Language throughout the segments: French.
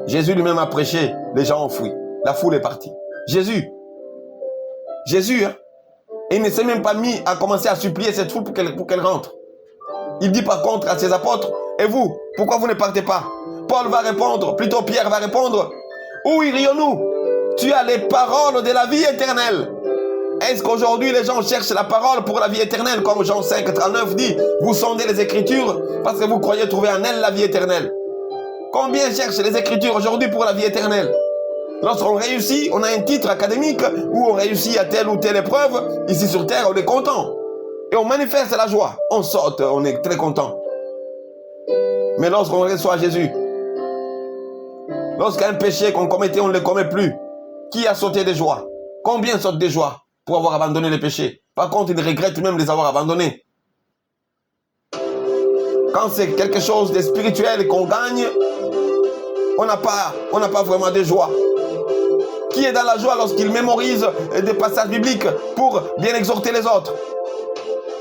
Jésus lui-même a prêché, les gens ont fui. La foule est partie. Jésus, hein, il ne s'est même pas mis à commencer à supplier cette foule pour qu'elle rentre. Il dit par contre à ses apôtres, et vous, pourquoi vous ne partez pas? Paul va répondre, plutôt Pierre va répondre, où irions-nous? Tu as les paroles de la vie éternelle. Est-ce qu'aujourd'hui les gens cherchent la parole pour la vie éternelle, comme Jean 5, 39 dit, vous sondez les Écritures parce que vous croyez trouver en elles la vie éternelle. Combien cherchent les Écritures aujourd'hui pour la vie éternelle? Lorsqu'on réussit, on a un titre académique ou on réussit à telle ou telle épreuve, ici sur terre, on est content. Et on manifeste la joie. On saute, on est très content. Mais lorsqu'on reçoit Jésus, lorsqu'un péché qu'on commettait, on ne le commet plus, qui a sauté de joie? Combien sautent de joie pour avoir abandonné les péchés? Par contre, ils regrettent même de les avoir abandonnés. Quand c'est quelque chose de spirituel qu'on gagne, on n'a pas vraiment de joie. Qui est dans la joie lorsqu'il mémorise des passages bibliques pour bien exhorter les autres?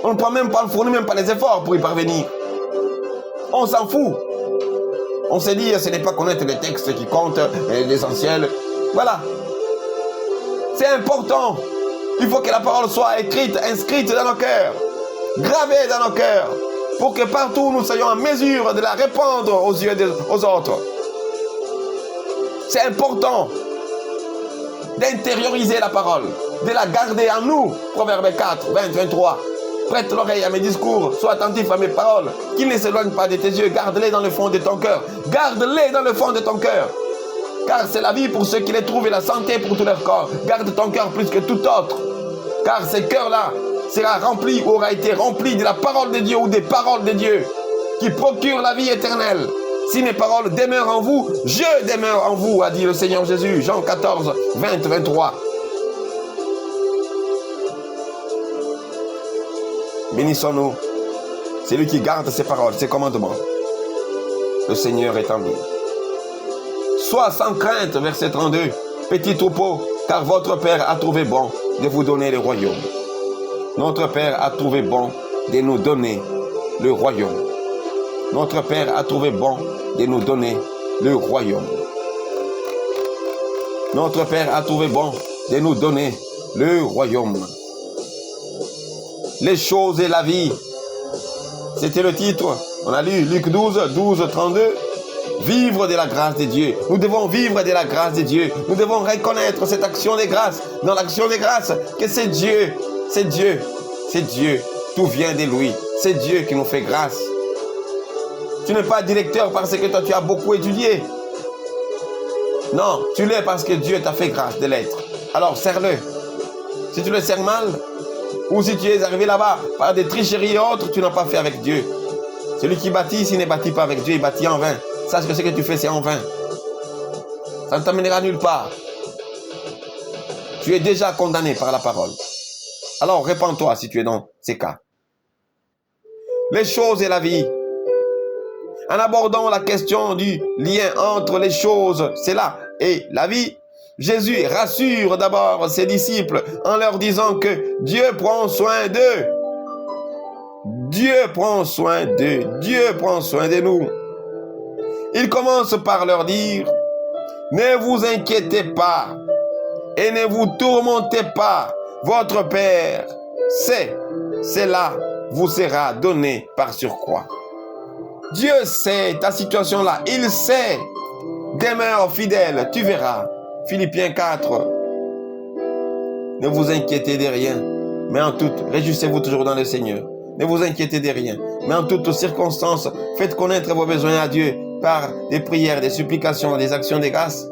On ne fournit même pas les efforts pour y parvenir. On s'en fout. On s'est dit, ce n'est pas connaître les textes qui comptent, l'essentiel. Voilà. C'est important. Il faut que la parole soit écrite, inscrite dans nos cœurs, gravée dans nos cœurs, pour que partout nous soyons en mesure de la répandre aux yeux aux autres. C'est important d'intérioriser la parole, de la garder en nous. Proverbe 4, 20, 23. Prête l'oreille à mes discours, sois attentif à mes paroles, qu'ils ne s'éloignent pas de tes yeux, garde-les dans le fond de ton cœur. Garde-les dans le fond de ton cœur. Car c'est la vie pour ceux qui les trouvent et la santé pour tout leur corps. Garde ton cœur plus que tout autre. Car ce cœur-là sera rempli ou aura été rempli de la parole de Dieu ou des paroles de Dieu qui procurent la vie éternelle. Si mes paroles demeurent en vous, je demeure en vous, a dit le Seigneur Jésus. Jean 14, 20, 23. Bénissons-nous. C'est lui qui garde ses paroles, ses commandements. Le Seigneur est en lui. Sois sans crainte, verset 32. Petit troupeau, car votre Père a trouvé bon de vous donner le royaume. Notre Père a trouvé bon de nous donner le royaume. Notre Père a trouvé bon de nous donner le royaume. Notre Père a trouvé bon de nous donner le royaume. Les choses et la vie. C'était le titre. On a lu Luc 12, 12, 32. Vivre de la grâce de Dieu. Nous devons vivre de la grâce de Dieu. Nous devons reconnaître cette action de grâce. Dans l'action de grâce, que c'est Dieu. C'est Dieu. C'est Dieu. Tout vient de lui. C'est Dieu qui nous fait grâce. Tu n'es pas directeur parce que toi tu as beaucoup étudié. Non, tu l'es parce que Dieu t'a fait grâce de l'être. Alors serre-le. Si tu le sers mal, ou si tu es arrivé là-bas par des tricheries et autres, tu n'as pas fait avec Dieu. Celui qui bâtit, s'il ne bâtit pas avec Dieu, il bâtit en vain. Sache que ce que tu fais, c'est en vain. Ça ne t'amènera nulle part. Tu es déjà condamné par la parole. Alors, répands-toi si tu es dans ces cas. Les choses et la vie. En abordant la question du lien entre les choses, c'est là, et la vie, Jésus rassure d'abord ses disciples en leur disant que Dieu prend soin d'eux. Dieu prend soin d'eux. Dieu prend soin de nous. Il commence par leur dire, ne vous inquiétez pas et ne vous tourmentez pas. Votre Père sait, cela vous sera donné par surcroît. Dieu sait ta situation là, il sait. Demeure fidèle, tu verras. Philippiens 4. Ne vous inquiétez de rien, mais en tout, réjouissez-vous toujours dans le Seigneur. Ne vous inquiétez de rien, mais en toutes circonstances, faites connaître vos besoins à Dieu par des prières, des supplications, des actions de grâce.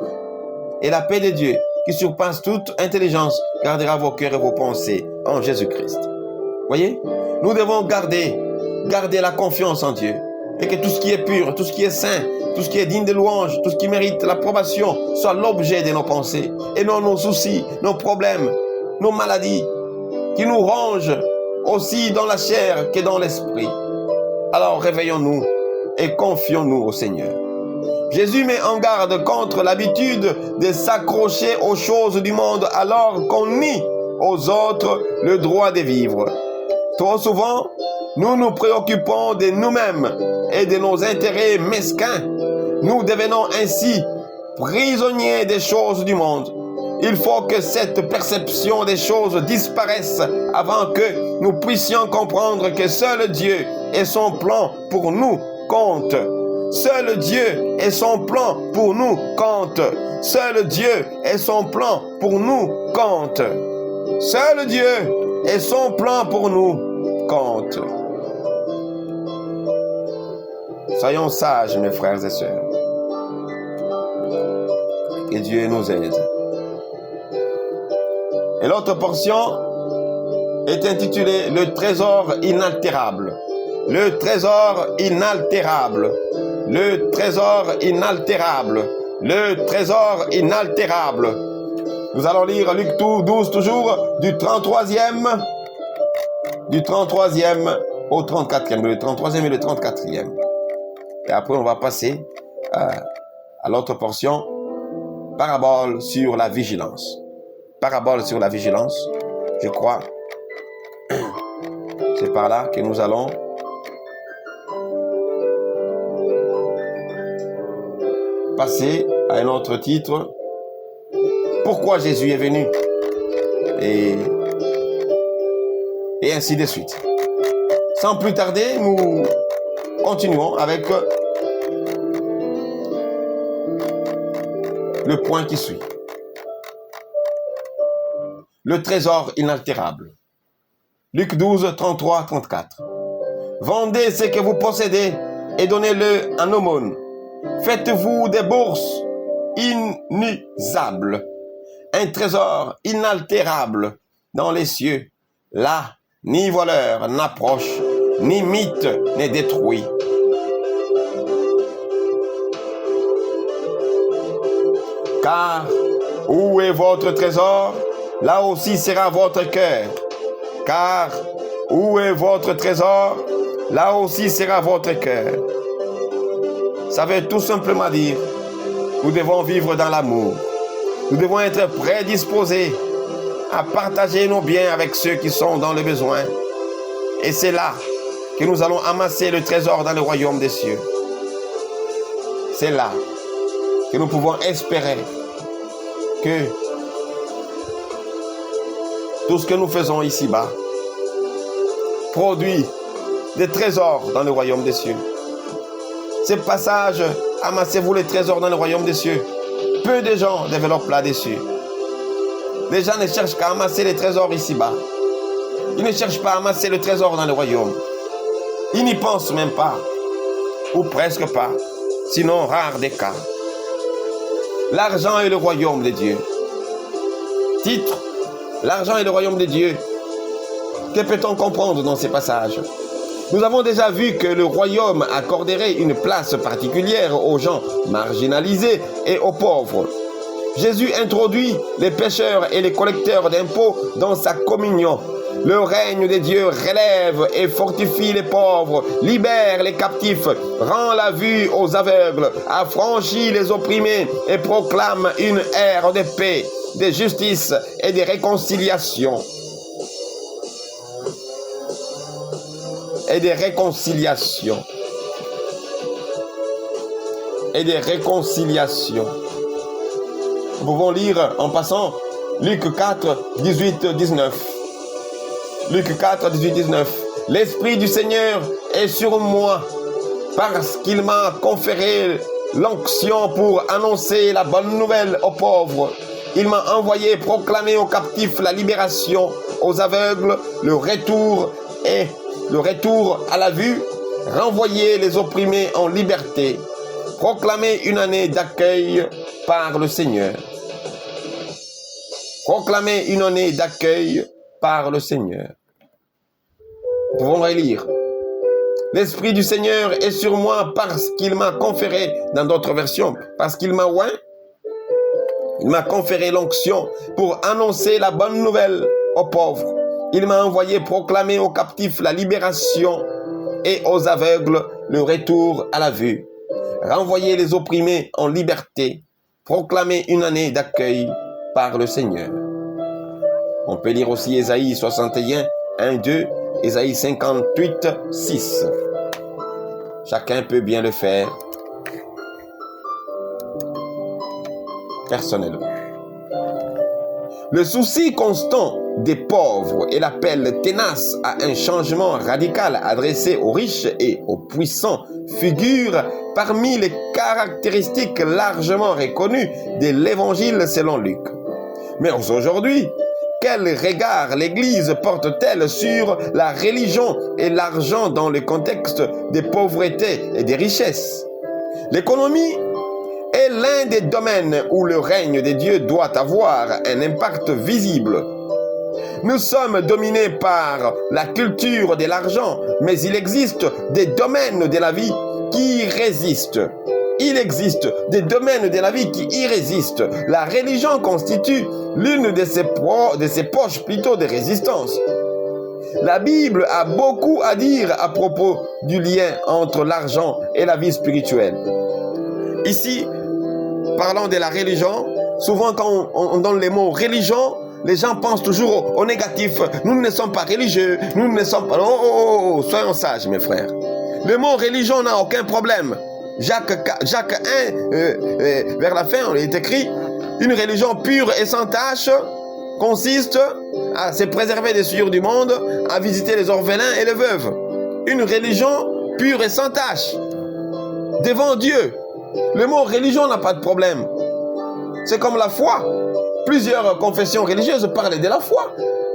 Et la paix de Dieu, qui surpasse toute intelligence, gardera vos cœurs et vos pensées en Jésus-Christ. Voyez, nous devons garder la confiance en Dieu. Et que tout ce qui est pur, tout ce qui est saint, tout ce qui est digne de louange, tout ce qui mérite l'approbation, soit l'objet de nos pensées. Et non nos soucis, nos problèmes, nos maladies, qui nous rongent aussi dans la chair que dans l'esprit. Alors réveillons-nous et confions-nous au Seigneur. Jésus met en garde contre l'habitude de s'accrocher aux choses du monde alors qu'on nie aux autres le droit de vivre. Trop souvent, nous nous préoccupons de nous-mêmes et de nos intérêts mesquins. Nous devenons ainsi prisonniers des choses du monde. Il faut que cette perception des choses disparaisse avant que nous puissions comprendre que seul Dieu et son plan pour nous comptent. Seul Dieu et son plan pour nous comptent. Seul Dieu et son plan pour nous comptent. Seul Dieu et son plan pour nous comptent. Soyons sages, mes frères et sœurs. Que Dieu nous aide. Et l'autre portion est intitulée « Le trésor inaltérable ». Le trésor inaltérable. Le trésor inaltérable. Le trésor inaltérable. Nous allons lire Luc 12 toujours, du 33e au 34e. Le 33e et le 34e. Et après, on va passer à l'autre portion, parabole sur la vigilance. Parabole sur la vigilance, je crois. C'est par là que nous allons passer à un autre titre. Pourquoi Jésus est venu? Et ainsi de suite. Sans plus tarder, nous continuons avec le point qui suit. Le trésor inaltérable. Luc 12, 33, 34. Vendez ce que vous possédez et donnez-le en aumône. Faites-vous des bourses inusables, un trésor inaltérable dans les cieux. Là, ni voleur n'approche, ni mythe n'est détruit. Car où est votre trésor? Là aussi sera votre cœur. Car où est votre trésor? Là aussi sera votre cœur. Ça veut tout simplement dire, nous devons vivre dans l'amour. Nous devons être prédisposés à partager nos biens avec ceux qui sont dans le besoin. Et c'est là que nous allons amasser le trésor dans le royaume des cieux. C'est là que nous pouvons espérer que tout ce que nous faisons ici-bas produit des trésors dans le royaume des cieux. Ce passage, amassez-vous les trésors dans le royaume des cieux. Peu de gens développent là-dessus. Les gens ne cherchent qu'à amasser les trésors ici-bas. Ils ne cherchent pas à amasser le trésor dans le royaume. Ils n'y pensent même pas. Ou presque pas. Sinon, rare des cas. L'argent est le royaume de Dieu. Titre, l'argent est le royaume de Dieu. Que peut-on comprendre dans ces passages? Nous avons déjà vu que le royaume accorderait une place particulière aux gens marginalisés et aux pauvres. Jésus introduit les pécheurs et les collecteurs d'impôts dans sa communion. Le règne de Dieu relève et fortifie les pauvres, libère les captifs, rend la vue aux aveugles, affranchit les opprimés et proclame une ère de paix, de justice et de réconciliation. Et des réconciliations. Et des réconciliations. Nous pouvons lire en passant Luc 4, 18, 19. Luc 4, 18, 19. L'Esprit du Seigneur est sur moi parce qu'il m'a conféré l'onction pour annoncer la bonne nouvelle aux pauvres. Il m'a envoyé proclamer aux captifs la libération, aux aveugles le retour à la vue, renvoyer les opprimés en liberté, proclamer une année d'accueil par le Seigneur. Proclamer une année d'accueil par le Seigneur. Nous pouvons relire. L'Esprit du Seigneur est sur moi parce qu'il m'a conféré, dans d'autres versions, parce qu'il m'a oint. Il m'a conféré l'onction pour annoncer la bonne nouvelle aux pauvres. Il m'a envoyé proclamer aux captifs la libération et aux aveugles le retour à la vue. Renvoyer les opprimés en liberté. Proclamer une année d'accueil par le Seigneur. On peut lire aussi Ésaïe 61, 1, 2, Ésaïe 58, 6. Chacun peut bien le faire. personnellement. Le souci constant des pauvres et l'appel ténace à un changement radical adressé aux riches et aux puissants figurent parmi les caractéristiques largement reconnues de l'Évangile selon Luc. Mais aujourd'hui, quel regard l'Église porte-t-elle sur la religion et l'argent dans le contexte des pauvretés et des richesses? L'économie est l'un des domaines où le règne de Dieu doit avoir un impact visible. Nous sommes dominés par la culture de l'argent, mais il existe des domaines de la vie qui y résistent. Il existe des domaines de la vie qui y résistent. La religion constitue l'une de ses poches plutôt de résistance. La Bible a beaucoup à dire à propos du lien entre l'argent et la vie spirituelle. Ici, parlant de la religion, souvent quand on donne les mots religion, les gens pensent toujours au négatif. Nous ne sommes pas religieux, nous ne sommes pas... Soyons sages mes frères. Le mot religion n'a aucun problème. Jacques 1, vers la fin, il est écrit « Une religion pure et sans tache consiste à se préserver des souillures du monde, à visiter les orphelins et les veuves. » Une religion pure et sans tache devant Dieu. Le mot religion n'a pas de problème. C'est comme la foi. Plusieurs confessions religieuses parlent de la foi.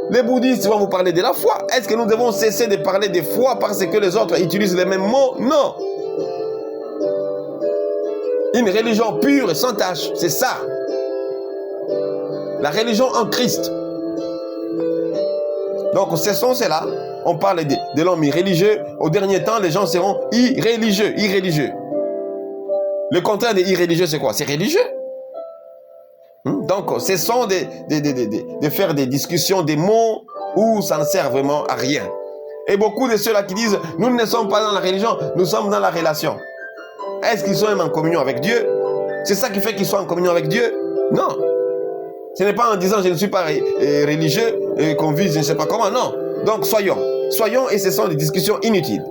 Les bouddhistes vont vous parler de la foi. Est-ce que nous devons cesser de parler de foi parce que les autres utilisent les mêmes mots? Non. Une religion pure et sans tache, c'est ça. La religion en Christ. Donc, cessons cela. On parle de l'homme irréligieux. Au dernier temps, les gens seront irréligieux. Le contraire de irréligieux, c'est quoi? C'est religieux. Donc, cessons de faire des discussions, des mots où ça ne sert vraiment à rien. Et beaucoup de ceux-là qui disent, nous ne sommes pas dans la religion, nous sommes dans la relation. Est-ce qu'ils sont même en communion avec Dieu? C'est ça qui fait qu'ils soient en communion avec Dieu? Non. Ce n'est pas en disant, je ne suis pas religieux et qu'on vise je ne sais pas comment, non. Donc, soyons et cessons des discussions inutiles.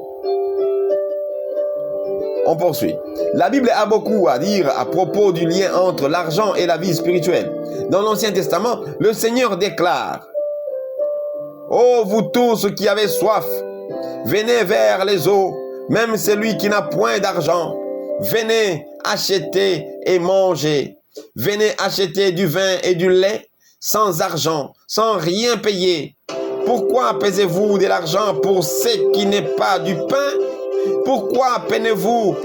On poursuit. La Bible a beaucoup à dire à propos du lien entre l'argent et la vie spirituelle. Dans l'Ancien Testament, le Seigneur déclare « Ô vous tous qui avez soif, venez vers les eaux, même celui qui n'a point d'argent, venez acheter et manger. Venez acheter du vin et du lait sans argent, sans rien payer. Pourquoi pesez-vous de l'argent pour ce qui n'est pas du pain? Pourquoi peinez-vous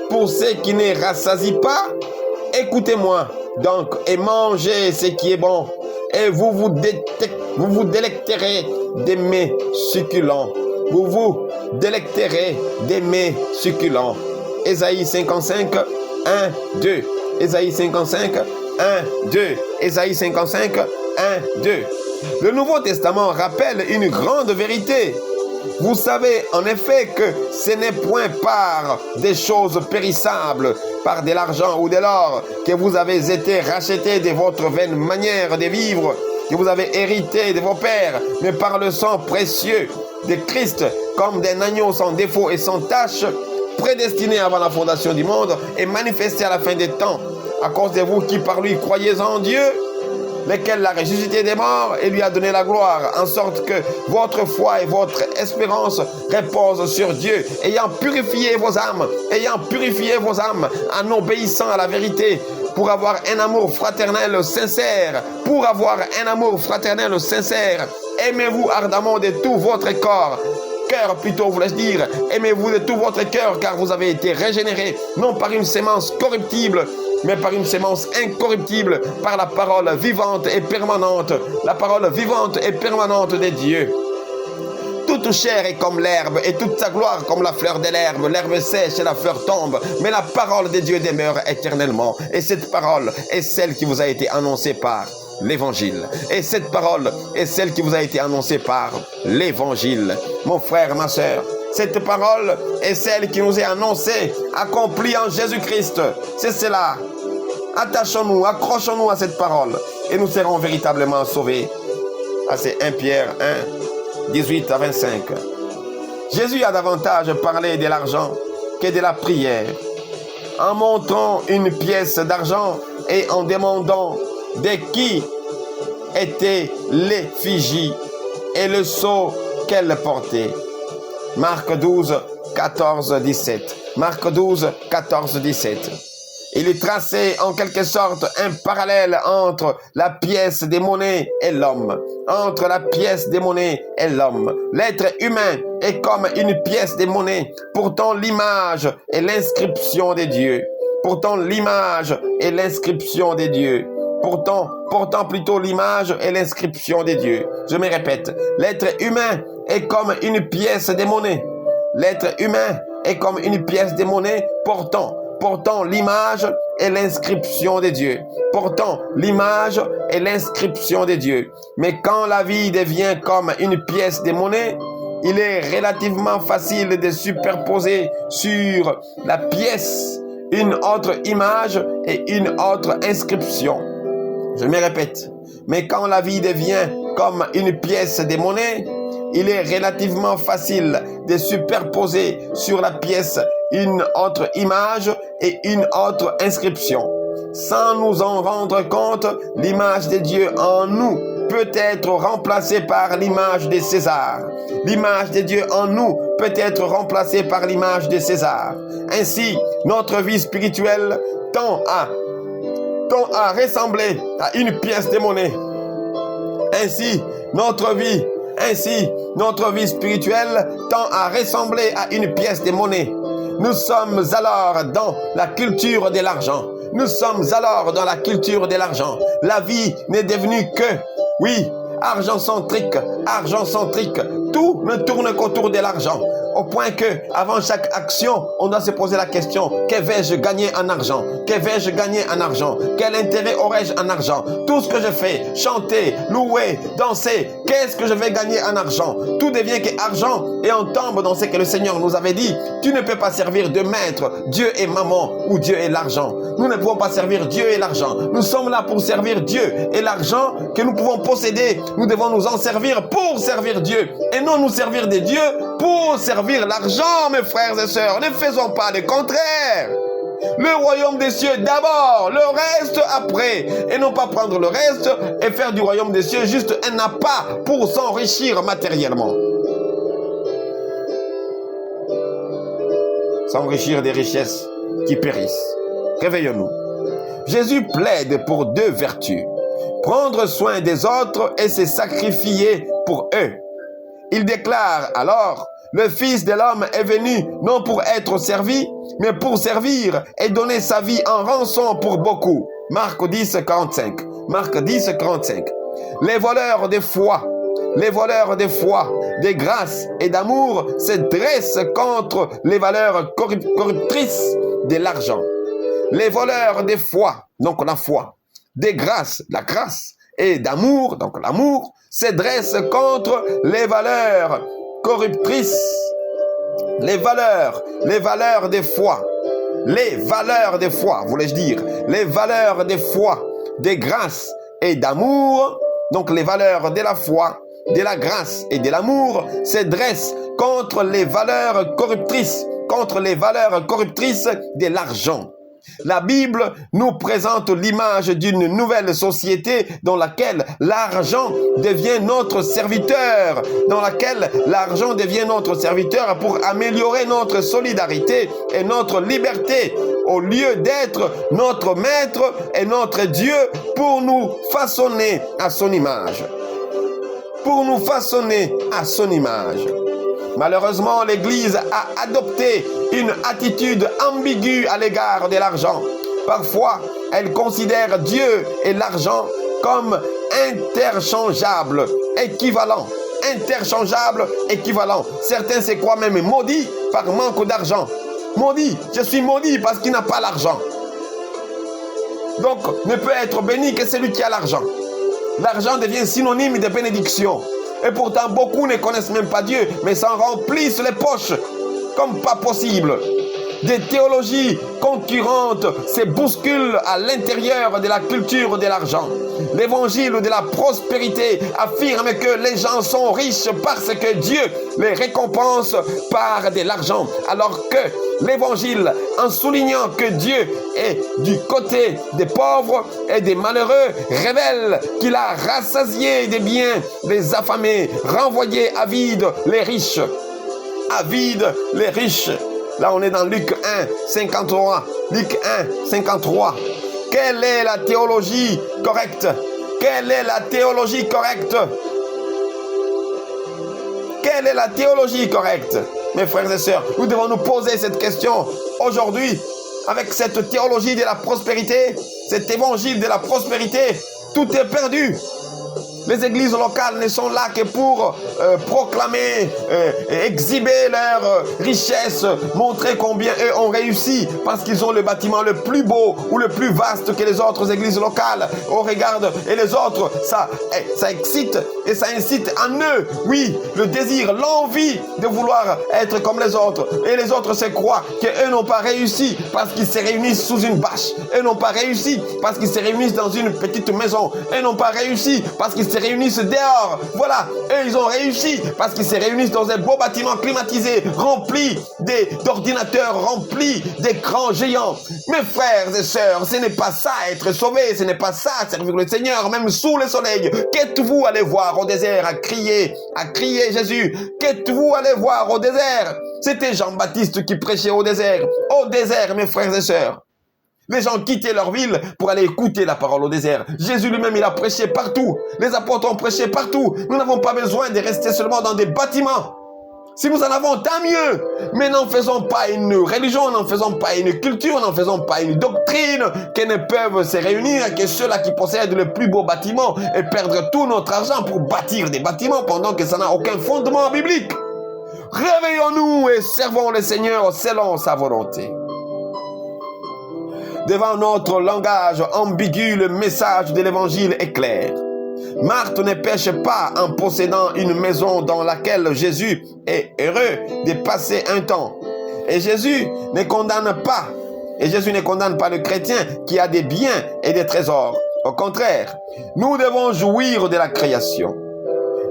pour ce qui ne rassasie pas? Écoutez-moi donc et mangez ce qui est bon, et vous vous délecterez des mets succulents. Vous vous délecterez des mets succulents. Ésaïe 55, 1, 2. Ésaïe 55, 1, 2. Ésaïe 55, 1, 2. Le Nouveau Testament rappelle une grande vérité. Vous savez en effet que ce n'est point par des choses périssables, par de l'argent ou de l'or, que vous avez été rachetés de votre vaine manière de vivre, que vous avez hérité de vos pères, mais par le sang précieux de Christ, comme d'un agneau sans défaut et sans tache, prédestiné avant la fondation du monde et manifesté à la fin des temps, à cause de vous qui par lui croyez en Dieu, lequel l'a ressuscité des morts et lui a donné la gloire, en sorte que votre foi et votre espérance reposent sur Dieu, ayant purifié vos âmes en obéissant à la vérité, pour avoir un amour fraternel sincère, aimez-vous ardemment de tout votre corps, cœur plutôt voulais-je dire, aimez-vous de tout votre cœur, car vous avez été régénérés, non par une sémence corruptible, mais par une sémence incorruptible, par la parole vivante et permanente, de Dieu. Toute chair est comme l'herbe, et toute sa gloire comme la fleur de l'herbe. L'herbe sèche et la fleur tombe, mais la parole de Dieu demeure éternellement. Et cette parole est celle qui vous a été annoncée par l'Évangile. Et cette parole est celle qui vous a été annoncée par l'Évangile. Mon frère, ma sœur, cette parole est celle qui nous est annoncée, accomplie en Jésus-Christ. C'est cela. Attachons-nous, accrochons-nous à cette parole et nous serons véritablement sauvés. C'est 1 Pierre 1, 18 à 25. Jésus a davantage parlé de l'argent que de la prière. en montrant une pièce d'argent et en demandant de qui était l'effigie et le sceau qu'elle portait. Marc 12, 14, 17. Marc 12, 14, 17. Il traçait en quelque sorte un parallèle entre la pièce des monnaies et l'homme. Entre la pièce des monnaies et l'homme. L'être humain est comme une pièce des monnaies, pourtant l'image et l'inscription des dieux. Pourtant l'image et l'inscription des dieux. Pourtant plutôt l'image et l'inscription des dieux. Je me répète, l'être humain est comme une pièce des monnaies. L'être humain est comme une pièce des monnaies portant l'image et l'inscription des dieux. Portant l'image et l'inscription des dieux. Mais quand la vie devient comme une pièce des monnaies, il est relativement facile de superposer sur la pièce une autre image et une autre inscription. Je me répète, mais quand la vie devient comme une pièce des monnaies, il est relativement facile de superposer sur la pièce une autre image et une autre inscription. Sans nous en rendre compte, l'image de Dieu en nous peut être remplacée par l'image de César. L'image de Dieu en nous peut être remplacée par l'image de César. Ainsi, notre vie spirituelle tend à ressembler à une pièce de monnaie. Ainsi, notre vie spirituelle tend à ressembler à une pièce de monnaie. Nous sommes alors dans la culture de l'argent. Nous sommes alors dans la culture de l'argent. La vie n'est devenue que, oui, argent-centrique. Tout ne tourne qu'autour de l'argent. Au point que, avant chaque action, on doit se poser la question, que vais-je gagner en argent? Que vais-je gagner en argent? Quel intérêt aurais-je en argent? Tout ce que je fais, chanter, louer, danser, qu'est-ce que je vais gagner en argent? Tout devient que argent et on tombe dans ce que le Seigneur nous avait dit. Tu ne peux pas servir de maître, Dieu et maman ou Dieu et l'argent. Nous ne pouvons pas servir Dieu et l'argent. Nous sommes là pour servir Dieu et l'argent que nous pouvons posséder. Nous devons nous en servir pour servir Dieu et non nous servir de Dieu pour servir l'argent, mes frères et sœurs. Ne faisons pas le contraire. Le royaume des cieux d'abord, le reste après. Et non pas prendre le reste et faire du royaume des cieux juste un appât pour s'enrichir matériellement. S'enrichir des richesses qui périssent. Réveillons-nous. Jésus plaide pour deux vertus. Prendre soin des autres et se sacrifier pour eux. Il déclare alors, le Fils de l'homme est venu non pour être servi, mais pour servir et donner sa vie en rançon pour beaucoup. Marc 10, 45. Marc 10, 45. Les voleurs de foi, de grâce et d'amour se dressent contre les valeurs corruptrices de l'argent. Les voleurs de foi, donc la foi, de grâce, la grâce, et d'amour, donc l'amour, se dressent contre les valeurs corruptrices, les valeurs de foi, voulais-je dire, les valeurs de foi, de grâce et d'amour, donc les valeurs de la foi, de la grâce et de l'amour se dressent contre les valeurs corruptrices de l'argent. La Bible nous présente l'image d'une nouvelle société dans laquelle l'argent devient notre serviteur, pour améliorer notre solidarité et notre liberté, au lieu d'être notre maître et notre Dieu pour nous façonner à son image. Malheureusement, l'Église a adopté une attitude ambiguë à l'égard de l'argent. Parfois, elle considère Dieu et l'argent comme interchangeables, équivalents. Certains se croient même maudits par manque d'argent. Maudit, je suis maudit parce qu'il n'a pas l'argent. Donc, ne peut être béni que celui qui a l'argent. L'argent devient synonyme de bénédiction. Et pourtant, beaucoup ne connaissent même pas Dieu, mais s'en remplissent les poches comme pas possible. Des théologies concurrentes se bousculent à l'intérieur de la culture de l'argent. L'évangile de la prospérité affirme que les gens sont riches parce que Dieu les récompense par de l'argent, alors que l'évangile, en soulignant que Dieu est du côté des pauvres et des malheureux, révèle qu'il a rassasié des biens les affamés, renvoyé à vide les riches. À vide les riches. Là, on est dans Luc 1, 53. Luc 1, 53. Quelle est la théologie correcte? Quelle est la théologie correcte? Quelle est la théologie correcte? Mes frères et sœurs, nous devons nous poser cette question aujourd'hui. Avec cette théologie de la prospérité, cet évangile de la prospérité, tout est perdu. Les églises locales ne sont là que pour proclamer, exhiber leur richesse, montrer combien eux ont réussi parce qu'ils ont le bâtiment le plus beau ou le plus vaste que les autres églises locales. On regarde et les autres, ça excite et ça incite en eux, oui, le désir, l'envie de vouloir être comme les autres. Et les autres se croient qu'eux n'ont pas réussi parce qu'ils se réunissent sous une bâche. Eux n'ont pas réussi parce qu'ils se réunissent dans une petite maison. Eux n'ont pas réussi parce qu'ils se réunissent dehors. Voilà, eux ils ont réussi parce qu'ils se réunissent dans un beau bâtiment climatisé, rempli d'ordinateurs, rempli d'écrans géants. Mes frères et sœurs, ce n'est pas ça être sauvé, ce n'est pas ça servir le Seigneur, même sous le soleil. Qu'êtes-vous allé voir au désert à crier Jésus? Qu'êtes-vous allé voir au désert? C'était Jean-Baptiste qui prêchait au désert. Au désert, mes frères et sœurs. Les gens quittaient leur ville pour aller écouter la parole au désert. Jésus lui-même, il a prêché partout. Les apôtres ont prêché partout. Nous n'avons pas besoin de rester seulement dans des bâtiments. Si nous en avons, tant mieux. Mais n'en faisons pas une religion, n'en faisons pas une culture, n'en faisons pas une doctrine qui ne peuvent se réunir que ceux-là qui possèdent le plus beau bâtiment et perdre tout notre argent pour bâtir des bâtiments pendant que ça n'a aucun fondement biblique. Réveillons-nous et servons le Seigneur selon sa volonté. Devant notre langage ambigu, le message de l'évangile est clair. Marthe ne pêche pas en possédant une maison dans laquelle Jésus est heureux de passer un temps. Et Jésus ne condamne pas le chrétien qui a des biens et des trésors. Au contraire, nous devons jouir de la création.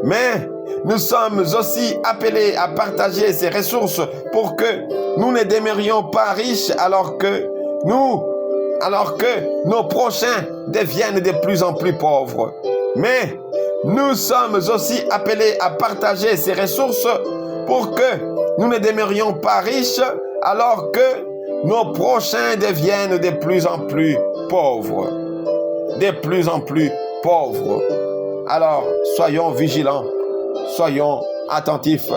Mais nous sommes aussi appelés à partager ces ressources pour que nous ne demeurions pas riches alors que nos prochains deviennent de plus en plus pauvres. Mais nous sommes aussi appelés à partager ces ressources pour que nous ne demeurions pas riches alors que nos prochains deviennent de plus en plus pauvres. De plus en plus pauvres. Alors, soyons vigilants, soyons attentifs.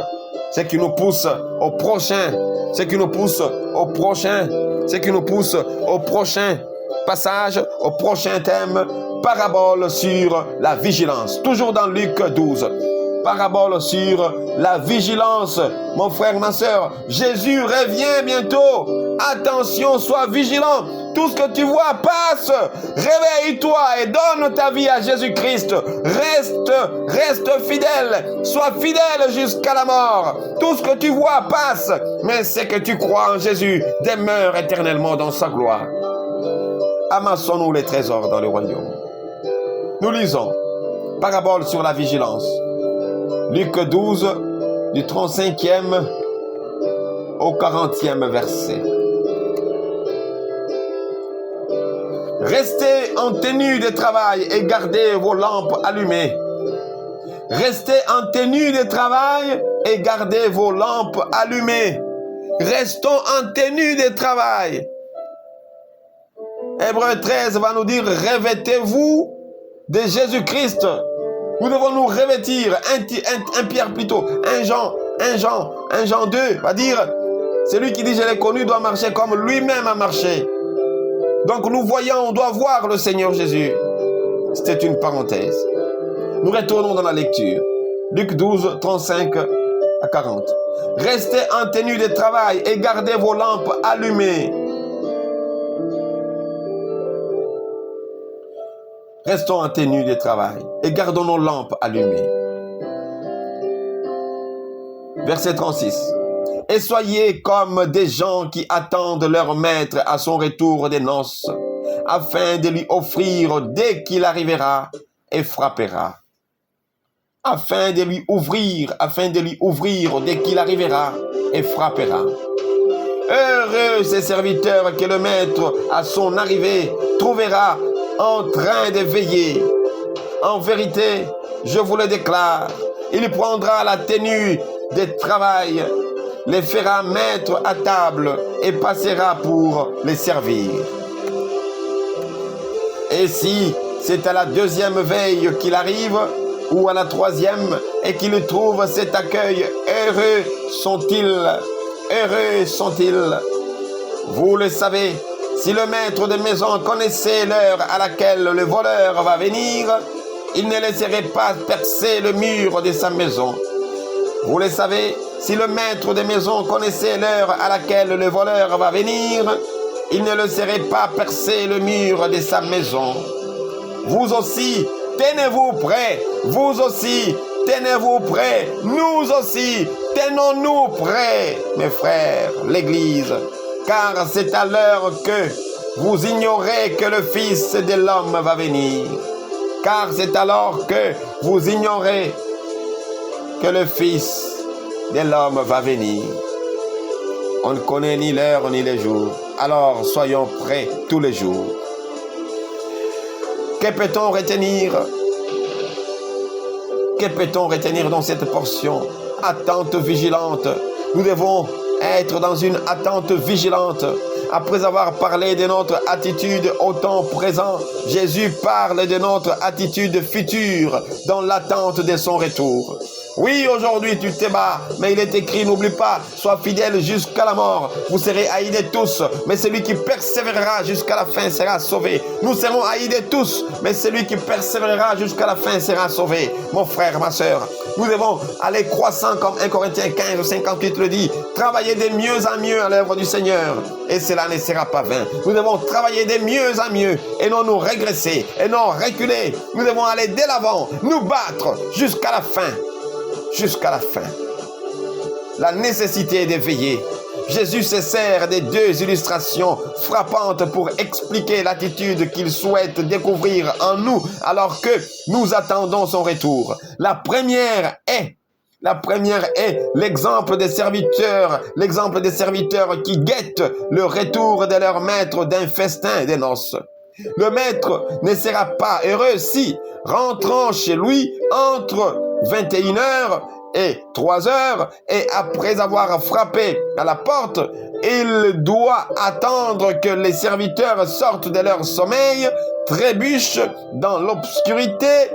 Ce qui nous pousse au prochain, ce qui nous pousse au prochain, ce qui nous pousse au prochain passage, au prochain thème, parabole sur la vigilance. Toujours dans Luc 12. Parabole sur la vigilance. Mon frère, ma soeur, Jésus revient bientôt. Attention, sois vigilant. Tout ce que tu vois passe. Réveille-toi et donne ta vie à Jésus-Christ. Reste fidèle. Sois fidèle jusqu'à la mort. Tout ce que tu vois passe. Mais ce que tu crois en Jésus demeure éternellement dans sa gloire. Amassons-nous les trésors dans le royaume. Nous lisons parabole sur la vigilance. Luc 12, du 35e au 40e verset. Restez en tenue de travail et gardez vos lampes allumées. Restez en tenue de travail et gardez vos lampes allumées. Restons en tenue de travail. Hébreux 13 va nous dire, revêtez-vous de Jésus-Christ. Nous devons nous revêtir. Un Pierre plutôt. Un Jean 2 va dire, celui qui dit je l'ai connu doit marcher comme lui-même a marché. Donc nous voyons, on doit voir le Seigneur Jésus. C'était une parenthèse. Nous retournons dans la lecture. Luc 12, 35 à 40. Restez en tenue de travail et gardez vos lampes allumées. Restons en tenue de travail et gardons nos lampes allumées. Verset 36. Et soyez comme des gens qui attendent leur maître à son retour des noces. afin de lui offrir dès qu'il arrivera et frappera. Afin de lui ouvrir dès qu'il arrivera et frappera. Heureux ces serviteurs que le maître, à son arrivée, trouvera en train de veiller. En vérité, je vous le déclare, il prendra la tenue de travail, les fera mettre à table et passera pour les servir. Et si c'est à la deuxième veille qu'il arrive, ou à la troisième, et qu'il trouve cet accueil, heureux sont-ils. Vous le savez, si le maître de maison connaissait l'heure à laquelle le voleur va venir, il ne laisserait pas percer le mur de sa maison. Vous le savez, si le maître de maison connaissait l'heure à laquelle le voleur va venir, il ne laisserait pas percer le mur de sa maison. Vous aussi, tenez-vous prêts. Vous aussi, tenez-vous prêts. Nous aussi, tenons-nous prêts, mes frères, l'Église. Car c'est à l'heure que vous ignorez que le Fils de l'homme va venir. Car c'est alors que vous ignorez que le Fils de l'homme va venir. On ne connaît ni l'heure ni les jours. Alors soyons prêts tous les jours. Que peut-on retenir? Que peut-on retenir dans cette portion? Attente vigilante. Nous devons être dans une attente vigilante. Après avoir parlé de notre attitude au temps présent, Jésus parle de notre attitude future dans l'attente de son retour. Oui, aujourd'hui tu te bats, mais il est écrit, n'oublie pas, sois fidèle jusqu'à la mort. Vous serez haïs tous, mais celui qui persévérera jusqu'à la fin sera sauvé. Nous serons haïs tous, mais celui qui persévérera jusqu'à la fin sera sauvé. Mon frère, ma soeur, nous devons aller croissant comme 1 Corinthiens 15, 58 le dit. Travailler de mieux en mieux à l'œuvre du Seigneur, et cela ne sera pas vain. Nous devons travailler de mieux en mieux, et non nous régresser, et non reculer. Nous devons aller de l'avant, nous battre jusqu'à la fin. Jusqu'à la fin. La nécessité de veiller. Jésus se sert des deux illustrations frappantes pour expliquer l'attitude qu'il souhaite découvrir en nous alors que nous attendons son retour. La première est l'exemple des serviteurs qui guettent le retour de leur maître d'un festin de noces. Le maître ne sera pas heureux si, rentrant chez lui entre 21h et 3h, et après avoir frappé à la porte, il doit attendre que les serviteurs sortent de leur sommeil, trébuchent dans l'obscurité,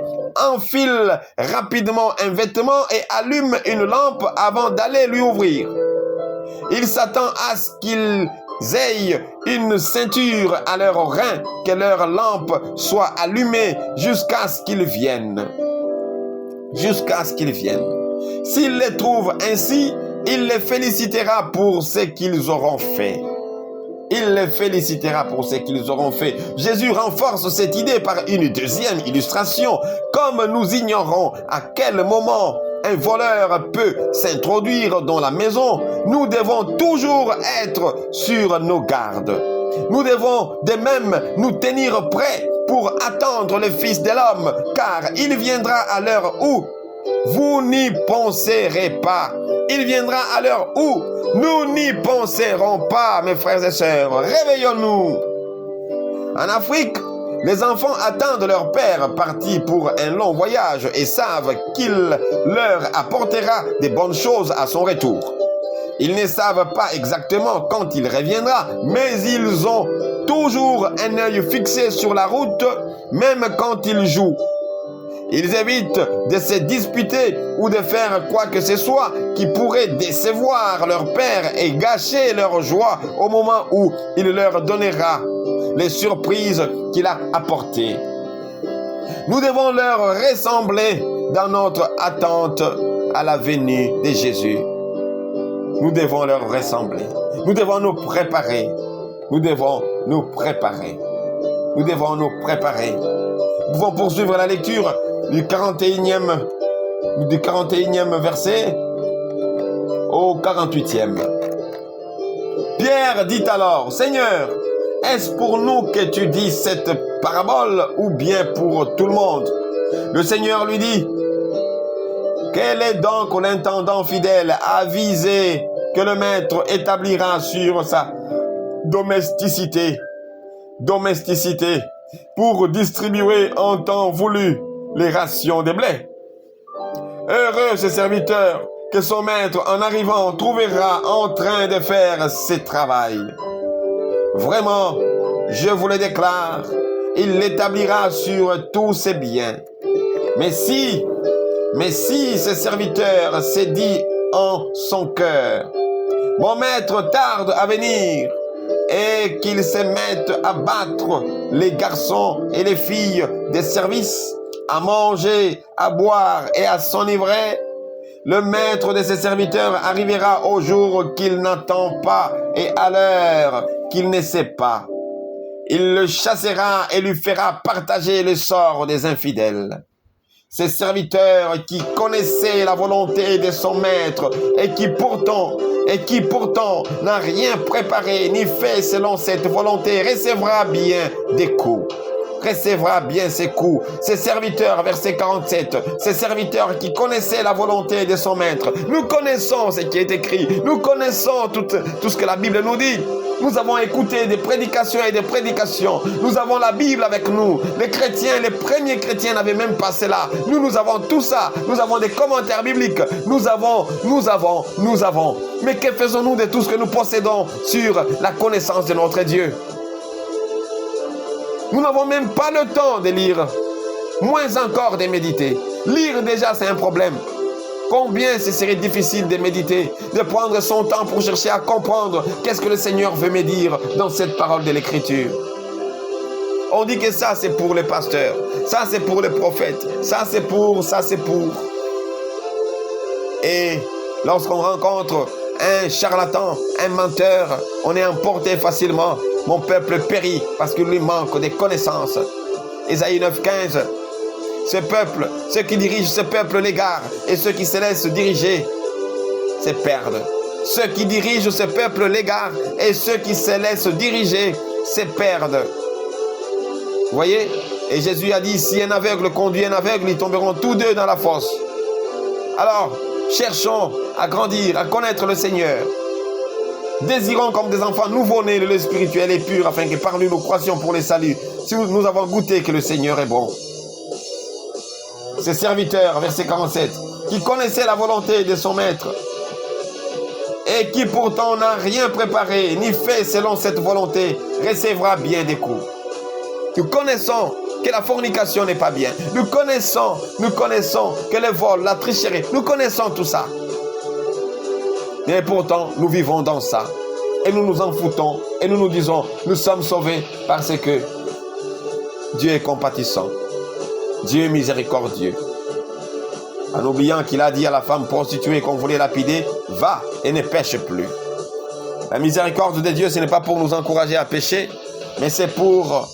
enfilent rapidement un vêtement et allument une lampe avant d'aller lui ouvrir. Il s'attend à ce qu'ils aient une ceinture à leurs reins, que leur lampe soit allumée jusqu'à ce qu'ils viennent. Jusqu'à ce qu'ils viennent. S'il les trouve ainsi, il les félicitera pour ce qu'ils auront fait. Il les félicitera pour ce qu'ils auront fait. Jésus renforce cette idée par une deuxième illustration. Comme nous ignorons à quel moment un voleur peut s'introduire dans la maison, nous devons toujours être sur nos gardes. Nous devons de même nous tenir prêts pour attendre le Fils de l'homme, car il viendra à l'heure où vous n'y penserez pas. Il viendra à l'heure où nous n'y penserons pas, mes frères et sœurs. Réveillons-nous. En Afrique, les enfants attendent leur père parti pour un long voyage et savent qu'il leur apportera des bonnes choses à son retour. Ils ne savent pas exactement quand il reviendra, mais ils ont toujours un œil fixé sur la route, même quand ils jouent. Ils évitent de se disputer ou de faire quoi que ce soit qui pourrait décevoir leur père et gâcher leur joie au moment où il leur donnera les surprises qu'il a apportées. Nous devons leur ressembler dans notre attente à la venue de Jésus. Nous devons leur ressembler. Nous devons nous préparer. Nous devons nous préparer. Nous devons nous préparer. Nous pouvons poursuivre la lecture du 41e verset au 48e. Pierre dit alors, Seigneur, est-ce pour nous que tu dis cette parabole ou bien pour tout le monde? Le Seigneur lui dit, quel est donc l'intendant fidèle avisé que le maître établira sur sa domesticité pour distribuer en temps voulu les rations de blé? Heureux ce serviteur que son maître en arrivant trouvera en train de faire ce travail. Vraiment, je vous le déclare, il l'établira sur tous ses biens. Mais si ce serviteur s'est dit en son cœur, mon maître tarde à venir, et qu'il se mette à battre les garçons et les filles des services, à manger, à boire et à s'enivrer, le maître de ses serviteurs arrivera au jour qu'il n'attend pas et à l'heure qu'il ne sait pas. Il le chassera et lui fera partager le sort des infidèles. Ces serviteurs qui connaissaient la volonté de son maître et qui pourtant n'a rien préparé ni fait selon cette volonté recevra bien des coups. Recevra bien ses coups. Ces serviteurs, verset 47, ces serviteurs qui connaissaient la volonté de son maître. Nous connaissons ce qui est écrit. Nous connaissons tout ce que la Bible nous dit. Nous avons écouté des prédications et des prédications. Nous avons la Bible avec nous. Les chrétiens, les premiers chrétiens n'avaient même pas cela. Nous avons tout ça. Nous avons des commentaires bibliques. Nous avons. Mais que faisons-nous de tout ce que nous possédons sur la connaissance de notre Dieu? Nous n'avons même pas le temps de lire, moins encore de méditer. Lire déjà, c'est un problème. Combien ce serait difficile de méditer, de prendre son temps pour chercher à comprendre qu'est-ce que le Seigneur veut me dire dans cette parole de l'Écriture. On dit que ça, c'est pour les pasteurs, ça, c'est pour les prophètes, ça, c'est pour. Et lorsqu'on rencontre un charlatan, un menteur, on est emporté facilement. Mon peuple périt parce qu'il lui manque des connaissances. Ésaïe 9,15. Ce peuple, ceux qui dirigent ce peuple l'égarent, et ceux qui se laissent diriger se perdent. Ceux qui dirigent ce peuple l'égarent, et ceux qui se laissent diriger se perdent. Vous voyez? Et Jésus a dit, si un aveugle conduit un aveugle, ils tomberont tous deux dans la fosse. Alors, cherchons à grandir, à connaître le Seigneur. Désirons comme des enfants nouveau-nés le spirituel et pur, afin que par lui nous croissions pour les saluts. Si nous avons goûté que le Seigneur est bon. Ces serviteurs, verset 47, qui connaissaient la volonté de son maître et qui pourtant n'a rien préparé ni fait selon cette volonté, recevra bien des coups. Nous connaissons que la fornication n'est pas bien. Nous connaissons que le vol, la tricherie, nous connaissons tout ça. Mais pourtant, nous vivons dans ça. Et nous nous en foutons. Et nous nous disons, nous sommes sauvés parce que Dieu est compatissant. Dieu est miséricordieux. En oubliant qu'il a dit à la femme prostituée qu'on voulait lapider, va et ne pêche plus. La miséricorde de Dieu, ce n'est pas pour nous encourager à pécher, mais c'est pour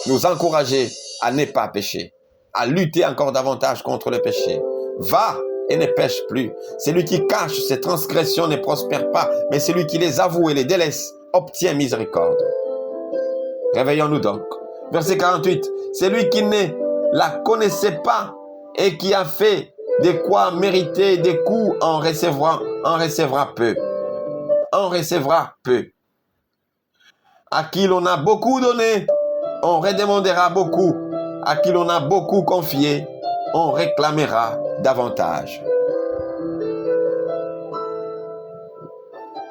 nous encourager à ne pas pécher, à lutter encore davantage contre le péché. Va et ne pêche plus. Celui qui cache ses transgressions ne prospère pas, mais celui qui les avoue et les délaisse obtient miséricorde. Réveillons-nous donc. Verset 48. Celui qui ne la connaissait pas et qui a fait de quoi mériter des coups en recevra peu. En recevra peu. À qui l'on a beaucoup donné, on redemandera beaucoup. À qui l'on a beaucoup confié, on réclamera davantage.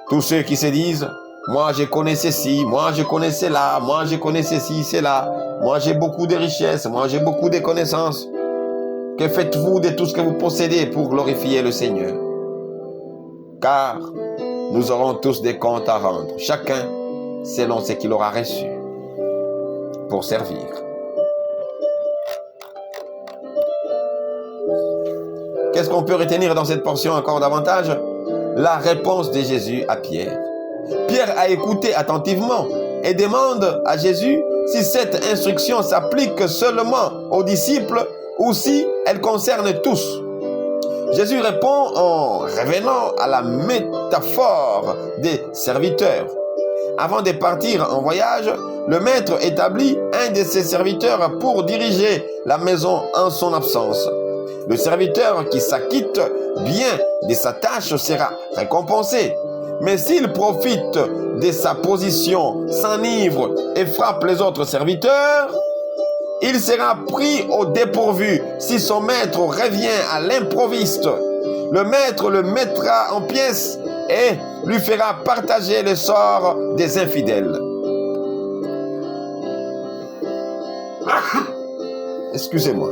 Tous ceux qui se disent, moi je connais ceci, moi je connais cela, moi je connais ceci, cela, moi j'ai beaucoup de richesses, moi j'ai beaucoup de connaissances. Que faites-vous de tout ce que vous possédez pour glorifier le Seigneur? Car nous aurons tous des comptes à rendre, chacun selon ce qu'il aura reçu pour servir. Qu'est-ce qu'on peut retenir dans cette portion encore davantage? La réponse de Jésus à Pierre. Pierre a écouté attentivement et demande à Jésus si cette instruction s'applique seulement aux disciples ou si elle concerne tous. Jésus répond en revenant à la métaphore des serviteurs. avant de partir en voyage, le maître établit un de ses serviteurs pour diriger la maison en son absence. Le serviteur qui s'acquitte bien de sa tâche sera récompensé. Mais s'il profite de sa position, s'enivre et frappe les autres serviteurs, il sera pris au dépourvu si son maître revient à l'improviste. Le maître le mettra en pièces et lui fera partager le sort des infidèles. Excusez-moi.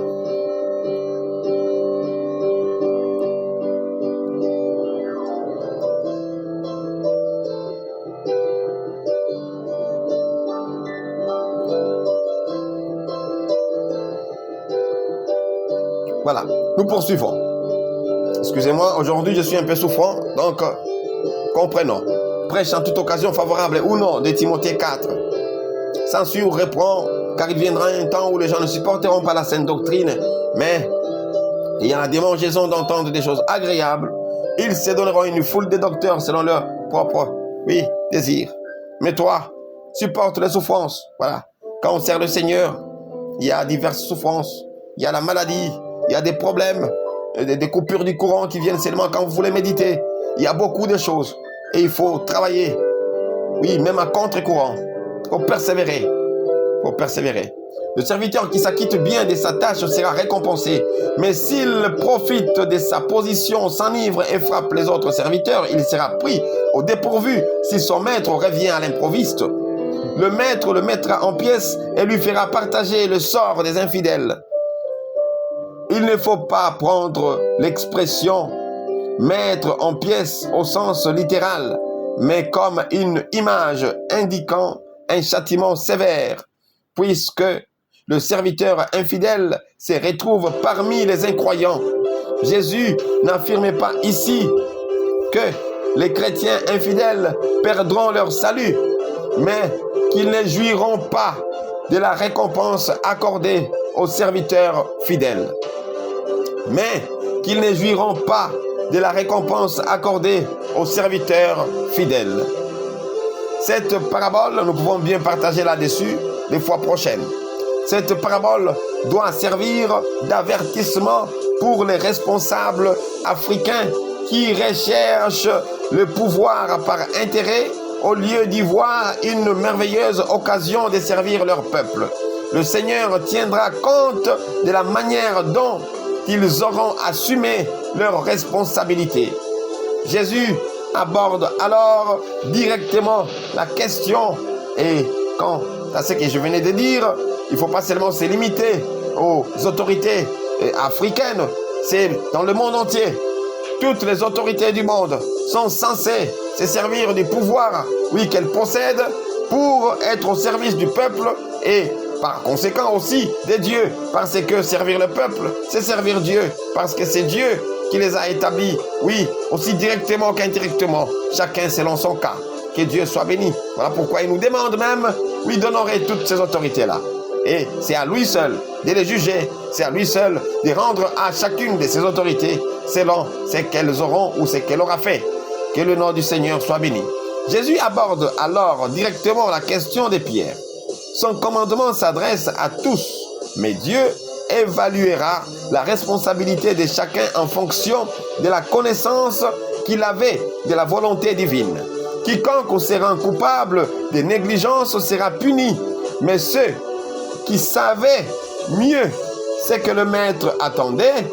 Voilà, nous poursuivons. Excusez-moi, aujourd'hui je suis un peu souffrant, donc comprenons. Prêche en toute occasion favorable ou non de Timothée 4. Censure, reprend, car il viendra un temps où les gens ne supporteront pas la saine doctrine, mais ayant la démangeaison d'entendre des choses agréables, ils se donneront une foule de docteurs selon leur propre, désir. Mais toi, supporte les souffrances. Voilà. Quand on sert le Seigneur, il y a diverses souffrances. Il y a la maladie, il y a des problèmes, des coupures du courant qui viennent seulement quand vous voulez méditer. Il y a beaucoup de choses. Et il faut travailler. Oui, même à contre-courant. Il faut persévérer. Il faut persévérer. Le serviteur qui s'acquitte bien de sa tâche sera récompensé. Mais s'il profite de sa position, s'enivre et frappe les autres serviteurs, il sera pris au dépourvu si son maître revient à l'improviste. Le maître le mettra en pièces et lui fera partager le sort des infidèles. Il ne faut pas prendre l'expression « mettre en pièces » au sens littéral, mais comme une image indiquant un châtiment sévère, puisque le serviteur infidèle se retrouve parmi les incroyants. Jésus n'affirmait pas ici que les chrétiens infidèles perdront leur salut, mais qu'ils ne jouiront pas de la récompense accordée aux serviteurs fidèles. Mais qu'ils ne jouiront pas de la récompense accordée aux serviteurs fidèles. Cette parabole, nous pouvons bien partager là-dessus les fois prochaines. Cette parabole doit servir d'avertissement pour les responsables africains qui recherchent le pouvoir par intérêt au lieu d'y voir une merveilleuse occasion de servir leur peuple. Le Seigneur tiendra compte de la manière dont ils auront assumé leurs responsabilités. Jésus aborde alors directement la question, et quant à ce que je venais de dire, il ne faut pas seulement se limiter aux autorités africaines, c'est dans le monde entier. Toutes les autorités du monde sont censées se servir du pouvoir, qu'elles possèdent, pour être au service du peuple et par conséquent aussi des dieux, parce que servir le peuple, c'est servir Dieu, parce que c'est Dieu qui les a établis, aussi directement qu'indirectement, chacun selon son cas. Que Dieu soit béni. Voilà pourquoi il nous demande même, d'honorer toutes ces autorités-là. Et c'est à lui seul de les juger, c'est à lui seul de rendre à chacune de ces autorités selon ce qu'elles auront ou ce qu'elle aura fait. Que le nom du Seigneur soit béni. Jésus aborde alors directement la question de Pierre. Son commandement s'adresse à tous, mais Dieu évaluera la responsabilité de chacun en fonction de la connaissance qu'il avait de la volonté divine. Quiconque se rend coupable de négligence sera puni, mais ceux qui savaient mieux ce que le maître attendait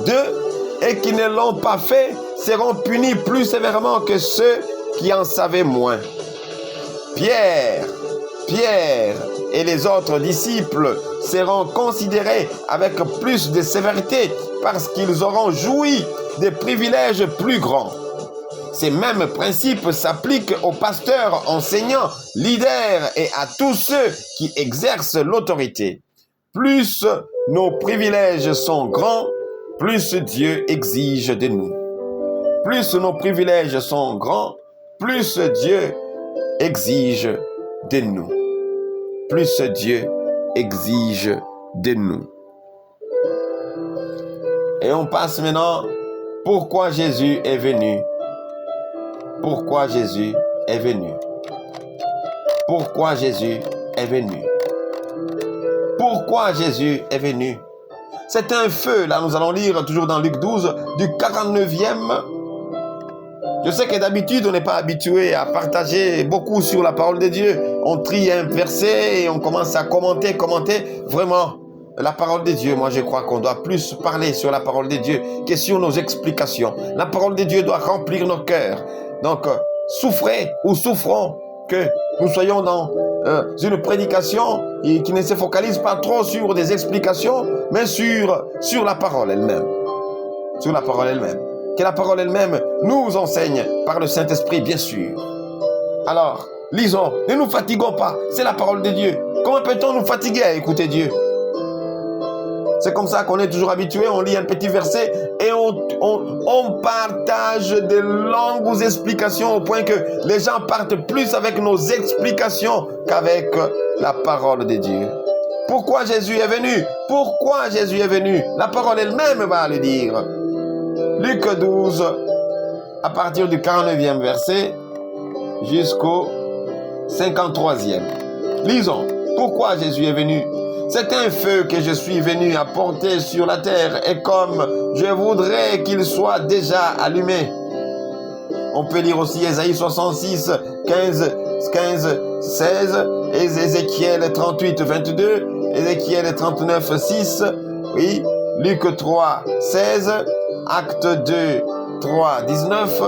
d'eux et qui ne l'ont pas fait seront punis plus sévèrement que ceux qui en savaient moins. Pierre et les autres disciples seront considérés avec plus de sévérité parce qu'ils auront joui de privilèges plus grands. Ces mêmes principes s'appliquent aux pasteurs, enseignants, leaders et à tous ceux qui exercent l'autorité. Plus nos privilèges sont grands, plus Dieu exige de nous. Plus nos privilèges sont grands, plus Dieu exige de nous. Plus Dieu exige de nous. Et on passe maintenant, pourquoi Jésus est venu. Pourquoi Jésus est venu. pourquoi Jésus est venu. Pourquoi Jésus est venu. C'est un feu, là nous allons lire toujours dans Luc 12, du 49e. Je sais que d'habitude on n'est pas habitué à partager beaucoup sur la parole de Dieu. On trie un verset et on commence à commenter. Vraiment, la parole de Dieu, moi je crois qu'on doit plus parler sur la parole de Dieu que sur nos explications. La parole de Dieu doit remplir nos cœurs. Donc, souffrez ou souffrons que nous soyons dans une prédication qui ne se focalise pas trop sur des explications, mais sur la parole elle-même. Sur la parole elle-même. Que la parole elle-même nous enseigne par le Saint-Esprit, bien sûr. Alors, lisons, ne nous fatiguons pas, c'est la parole de Dieu. Comment peut-on nous fatiguer à écouter Dieu? C'est comme ça qu'on est toujours habitué, on lit un petit verset et on partage de longues explications au point que les gens partent plus avec nos explications qu'avec la parole de Dieu. Pourquoi Jésus est venu? Pourquoi Jésus est venu? La parole elle-même va le dire. Luc 12, à partir du 49e verset jusqu'au 53e. Lisons. Pourquoi Jésus est venu? C'est un feu que je suis venu apporter sur la terre et comme je voudrais qu'il soit déjà allumé. On peut lire aussi Ésaïe 66, 15, 16, Ézéchiel 38, 22, Ézéchiel 39, 6, oui, Luc 3, 16, Acte 2, 3, 19.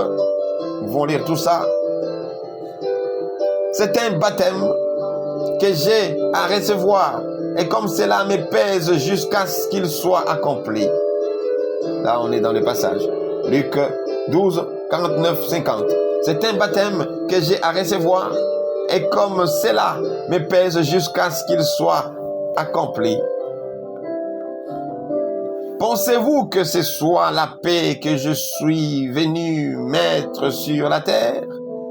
Nous allons lire tout ça. C'est un baptême que j'ai à recevoir. Et comme cela me pèse jusqu'à ce qu'il soit accompli. Là, on est dans le passage. Luc 12, 49, 50. C'est un baptême que j'ai à recevoir. Et comme cela me pèse jusqu'à ce qu'il soit accompli. Pensez-vous que ce soit la paix que je suis venu mettre sur la terre?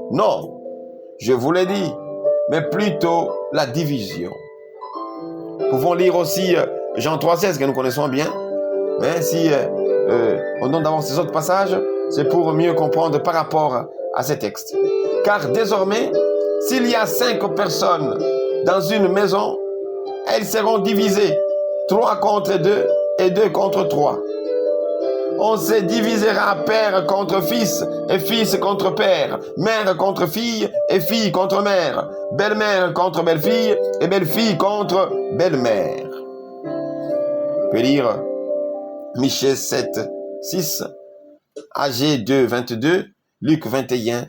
Non, je vous l'ai dit, mais plutôt la division. Nous pouvons lire aussi Jean 3,16 que nous connaissons bien. Mais si on donne d'abord ces autres passages, c'est pour mieux comprendre par rapport à ces textes. Car désormais, s'il y a 5 personnes dans une maison, elles seront divisées, 3 contre 2 et 2 contre 3. On se divisera père contre fils et fils contre père, mère contre fille et fille contre mère, belle-mère contre belle-fille et belle-fille contre belle-mère. On peut lire Michée 7, 6, Agé 2, 22, Luc 21,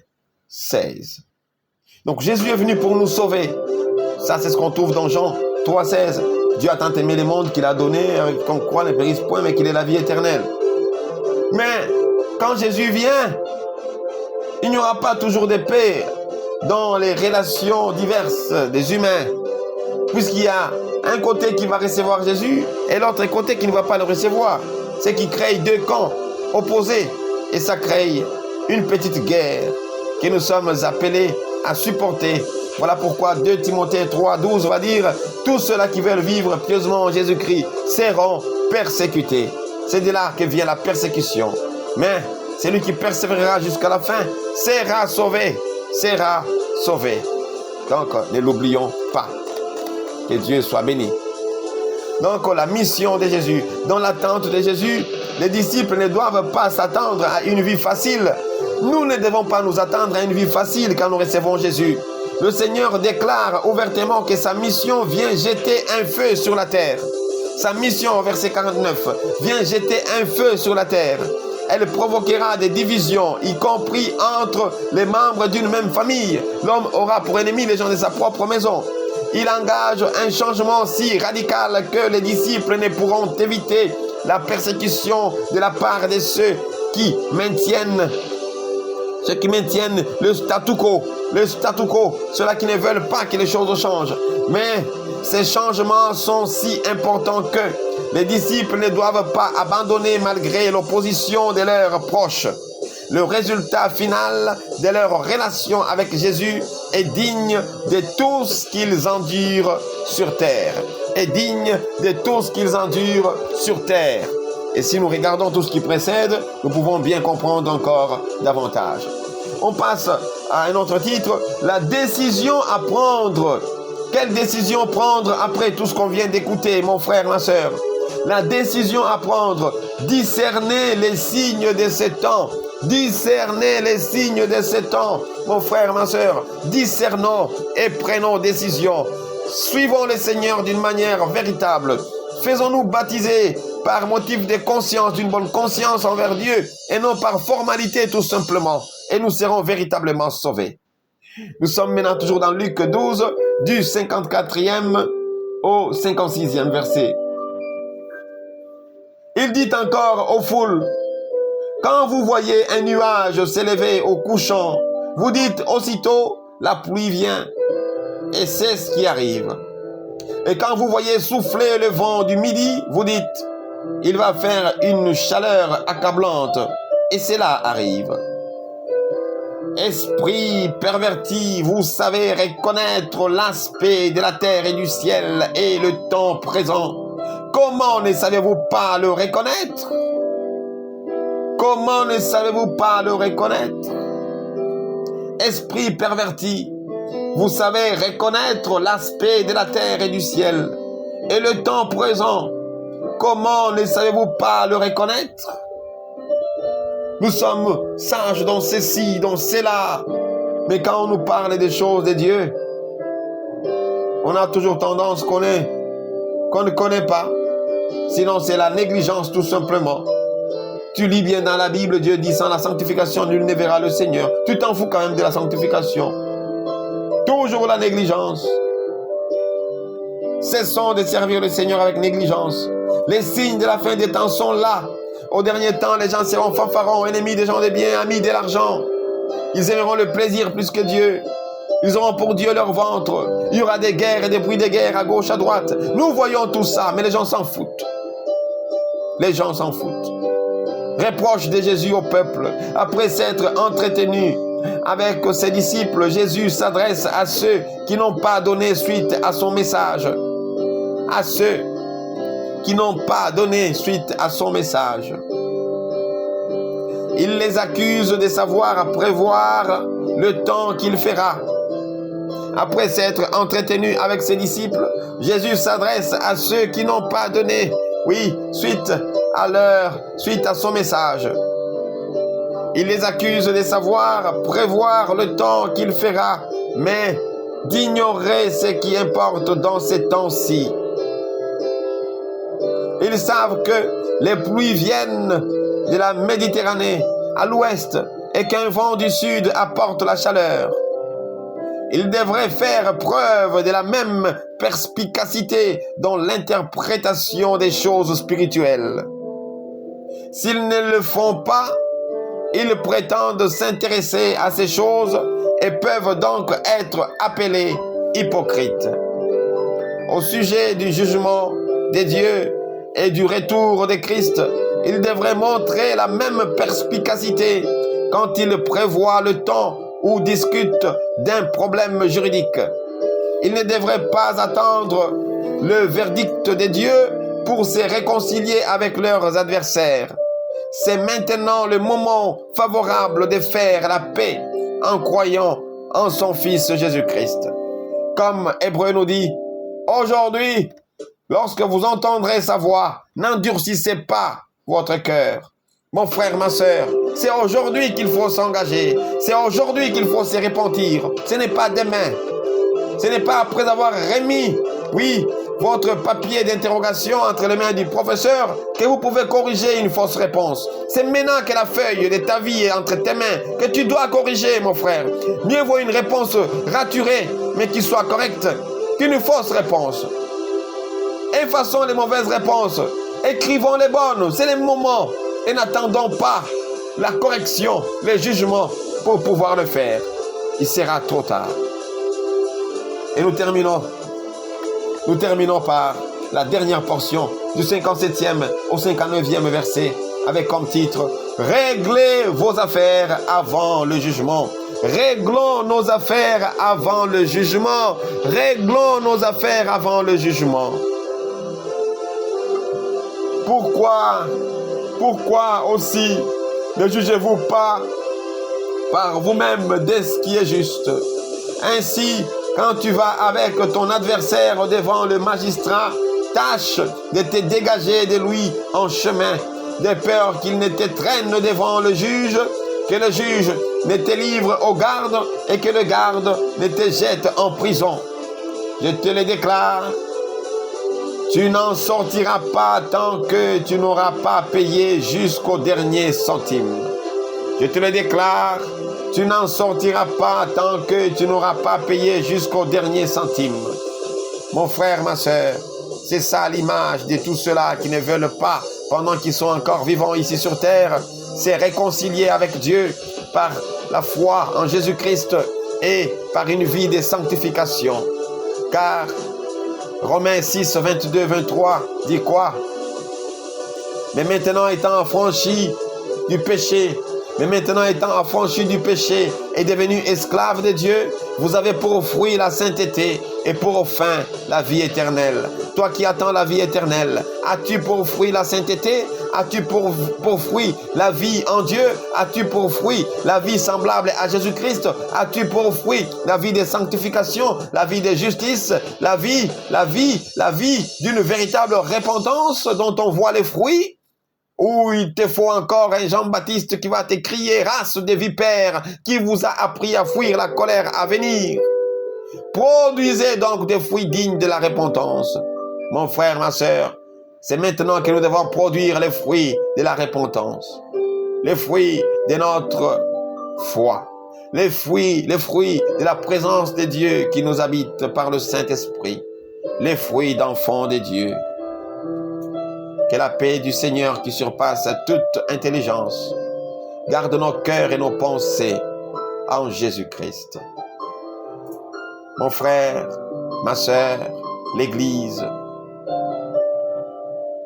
16. Donc Jésus est venu pour nous sauver. Ça, c'est ce qu'on trouve dans Jean 3, 16. Dieu a tant aimé le monde qu'il a donné, qu'on croit ne périsse point, mais qu'il est la vie éternelle. Mais quand Jésus vient, il n'y aura pas toujours de paix dans les relations diverses des humains, puisqu'il y a un côté qui va recevoir Jésus et l'autre côté qui ne va pas le recevoir. C'est qui crée 2 camps opposés et ça crée une petite guerre que nous sommes appelés à supporter. Voilà pourquoi 2 Timothée 3, 12 va dire « Tous ceux-là qui veulent vivre pieusement en Jésus-Christ seront persécutés. » C'est de là que vient la persécution. Mais celui qui persévérera jusqu'à la fin sera sauvé. Sera sauvé. Donc, ne l'oublions pas. Que Dieu soit béni. Donc, la mission de Jésus. Dans l'attente de Jésus, les disciples ne doivent pas s'attendre à une vie facile. Nous ne devons pas nous attendre à une vie facile quand nous recevons Jésus. Le Seigneur déclare ouvertement que sa mission vient jeter un feu sur la terre. Sa mission, verset 49, vient jeter un feu sur la terre. Elle provoquera des divisions, y compris entre les membres d'une même famille. L'homme aura pour ennemi les gens de sa propre maison. Il engage un changement si radical que les disciples ne pourront éviter la persécution de la part de ceux qui maintiennent le statu quo, ceux-là qui ne veulent pas que les choses changent. Mais ces changements sont si importants que les disciples ne doivent pas abandonner malgré l'opposition de leurs proches. Le résultat final de leur relation avec Jésus est digne de tout ce qu'ils endurent sur terre. Et si nous regardons tout ce qui précède, nous pouvons bien comprendre encore davantage. On passe à un autre titre, la décision à prendre. Quelle décision prendre après tout ce qu'on vient d'écouter, mon frère, ma soeur? La décision à prendre, discerner les signes de ces temps. Discernez les signes de ces temps, mon frère, ma soeur. Discernons et prenons décision. Suivons le Seigneur d'une manière véritable. Faisons-nous baptiser par motif de conscience, d'une bonne conscience envers Dieu, et non par formalité tout simplement. Et nous serons véritablement sauvés. Nous sommes maintenant toujours dans Luc 12, du 54e au 56e verset. Il dit encore aux foules, quand vous voyez un nuage s'élever au couchant, vous dites aussitôt, la pluie vient. Et c'est ce qui arrive. Et quand vous voyez souffler le vent du midi, vous dites, il va faire une chaleur accablante. Et cela arrive. Esprit perverti, vous savez reconnaître l'aspect de la terre et du ciel et le temps présent. Comment ne savez-vous pas le reconnaître? Comment ne savez-vous pas le reconnaître? Esprit perverti, vous savez reconnaître l'aspect de la terre et du ciel et le temps présent. Comment ne savez-vous pas le reconnaître? Nous sommes sages dans ceci, dans cela. Mais quand on nous parle des choses de Dieu, on a toujours tendance qu'on ne connaît pas. Sinon, c'est la négligence tout simplement. Tu lis bien dans la Bible, Dieu dit, sans la sanctification, nul ne verra le Seigneur. Tu t'en fous quand même de la sanctification. Toujours la négligence. Cessons de servir le Seigneur avec négligence. Les signes de la fin des temps sont là. Au dernier temps, les gens seront fanfarons, ennemis des gens de bien, amis de l'argent. Ils aimeront le plaisir plus que Dieu. Ils auront pour Dieu leur ventre. Il y aura des guerres et des bruits de guerre à gauche, à droite. Nous voyons tout ça, mais les gens s'en foutent. Les gens s'en foutent. Reproche de Jésus au peuple. Après s'être entretenu avec ses disciples, Jésus s'adresse à ceux qui n'ont pas donné suite à son message. À ceux qui n'ont pas donné suite à son message. Il les accuse de savoir prévoir le temps qu'il fera. Après s'être entretenu avec ses disciples, Jésus s'adresse à ceux qui n'ont pas donné, suite à son message. Il les accuse de savoir prévoir le temps qu'il fera, mais d'ignorer ce qui importe dans ces temps-ci. Ils savent que les pluies viennent de la Méditerranée à l'ouest et qu'un vent du sud apporte la chaleur. Ils devraient faire preuve de la même perspicacité dans l'interprétation des choses spirituelles. S'ils ne le font pas, ils prétendent s'intéresser à ces choses et peuvent donc être appelés hypocrites. Au sujet du jugement des dieux et du retour de Christ, ils devraient montrer la même perspicacité quand ils prévoient le temps ou discutent d'un problème juridique. Ils ne devraient pas attendre le verdict de Dieu pour se réconcilier avec leurs adversaires. C'est maintenant le moment favorable de faire la paix en croyant en son Fils Jésus-Christ. Comme Hébreu nous dit, aujourd'hui, lorsque vous entendrez sa voix, n'endurcissez pas votre cœur. Mon frère, ma soeur, c'est aujourd'hui qu'il faut s'engager. C'est aujourd'hui qu'il faut se repentir. Ce n'est pas demain. Ce n'est pas après avoir remis, votre papier d'interrogation entre les mains du professeur que vous pouvez corriger une fausse réponse. C'est maintenant que la feuille de ta vie est entre tes mains que tu dois corriger, mon frère. Mieux vaut une réponse raturée, mais qui soit correcte, qu'une fausse réponse. Effaçons les mauvaises réponses. Écrivons les bonnes. C'est le moment. Et n'attendons pas la correction, les jugements pour pouvoir le faire. Il sera trop tard. Et nous terminons par la dernière portion du 57e au 59e verset avec comme titre « Réglez vos affaires avant le jugement ». Réglons nos affaires avant le jugement. Réglons nos affaires avant le jugement. Pourquoi aussi ne jugez-vous pas par vous-même dès ce qui est juste. Ainsi, quand tu vas avec ton adversaire devant le magistrat, tâche de te dégager de lui en chemin, de peur qu'il ne te traîne devant le juge, que le juge ne te livre au garde et que le garde ne te jette en prison. Je te le déclare, tu n'en sortiras pas tant que tu n'auras pas payé jusqu'au dernier centime. Je te le déclare, tu n'en sortiras pas tant que tu n'auras pas payé jusqu'au dernier centime. Mon frère, ma soeur, c'est ça l'image de tous ceux-là qui ne veulent pas, pendant qu'ils sont encore vivants ici sur terre, c'est réconcilier avec Dieu par la foi en Jésus-Christ et par une vie de sanctification. Car Romains 6, 22, 23 dit quoi? Mais maintenant étant affranchi du péché, et devenu esclave de Dieu, vous avez pour fruit la sainteté et pour fin la vie éternelle. Toi qui attends la vie éternelle, as-tu pour fruit la sainteté? As-tu pour fruit la vie en Dieu? As-tu pour fruit la vie semblable à Jésus-Christ? As-tu pour fruit la vie de sanctification, la vie de justice, la vie d'une véritable repentance dont on voit les fruits? Ou il te faut encore un Jean-Baptiste qui va te crier, race de vipères, qui vous a appris à fuir la colère à venir? Produisez donc des fruits dignes de la repentance. Mon frère, ma soeur, c'est maintenant que nous devons produire les fruits de la repentance, les fruits de notre foi, les fruits de la présence de Dieu qui nous habite par le Saint-Esprit, les fruits d'enfants de Dieu. Que la paix du Seigneur qui surpasse toute intelligence garde nos cœurs et nos pensées en Jésus-Christ. Mon frère, ma sœur, l'Église,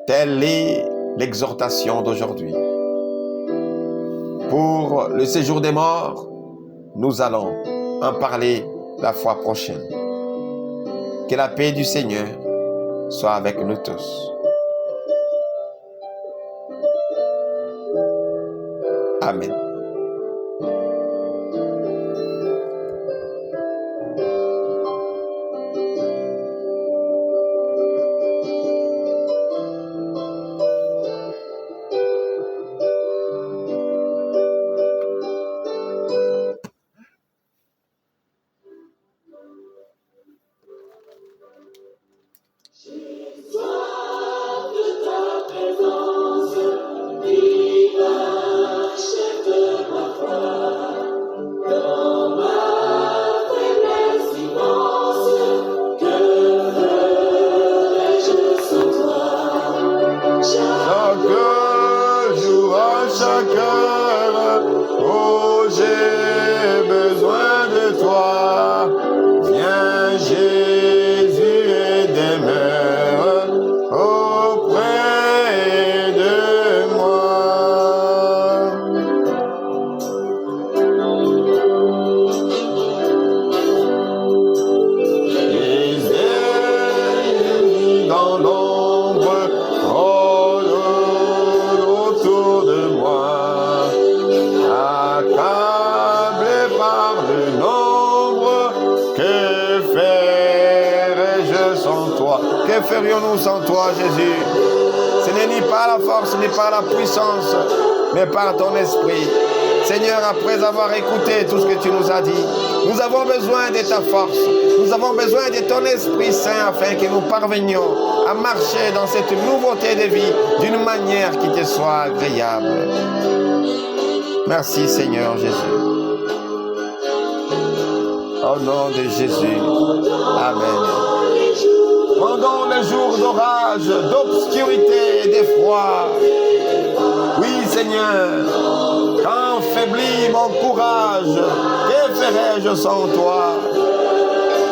telle est l'exhortation d'aujourd'hui. Pour le séjour des morts, nous allons en parler la fois prochaine. Que la paix du Seigneur soit avec nous tous. Amen. Que ferions-nous sans toi, Jésus? Ce n'est ni par la force, ni par la puissance, mais par ton esprit. Seigneur, après avoir écouté tout ce que tu nous as dit, nous avons besoin de ta force. Nous avons besoin de ton Esprit Saint afin que nous parvenions à marcher dans cette nouveauté de vie d'une manière qui te soit agréable. Merci, Seigneur Jésus. Au nom de Jésus. Amen. Pendant les jours d'orage, d'obscurité et d'effroi, oui, Seigneur, quand faiblit mon courage, que ferais-je sans toi?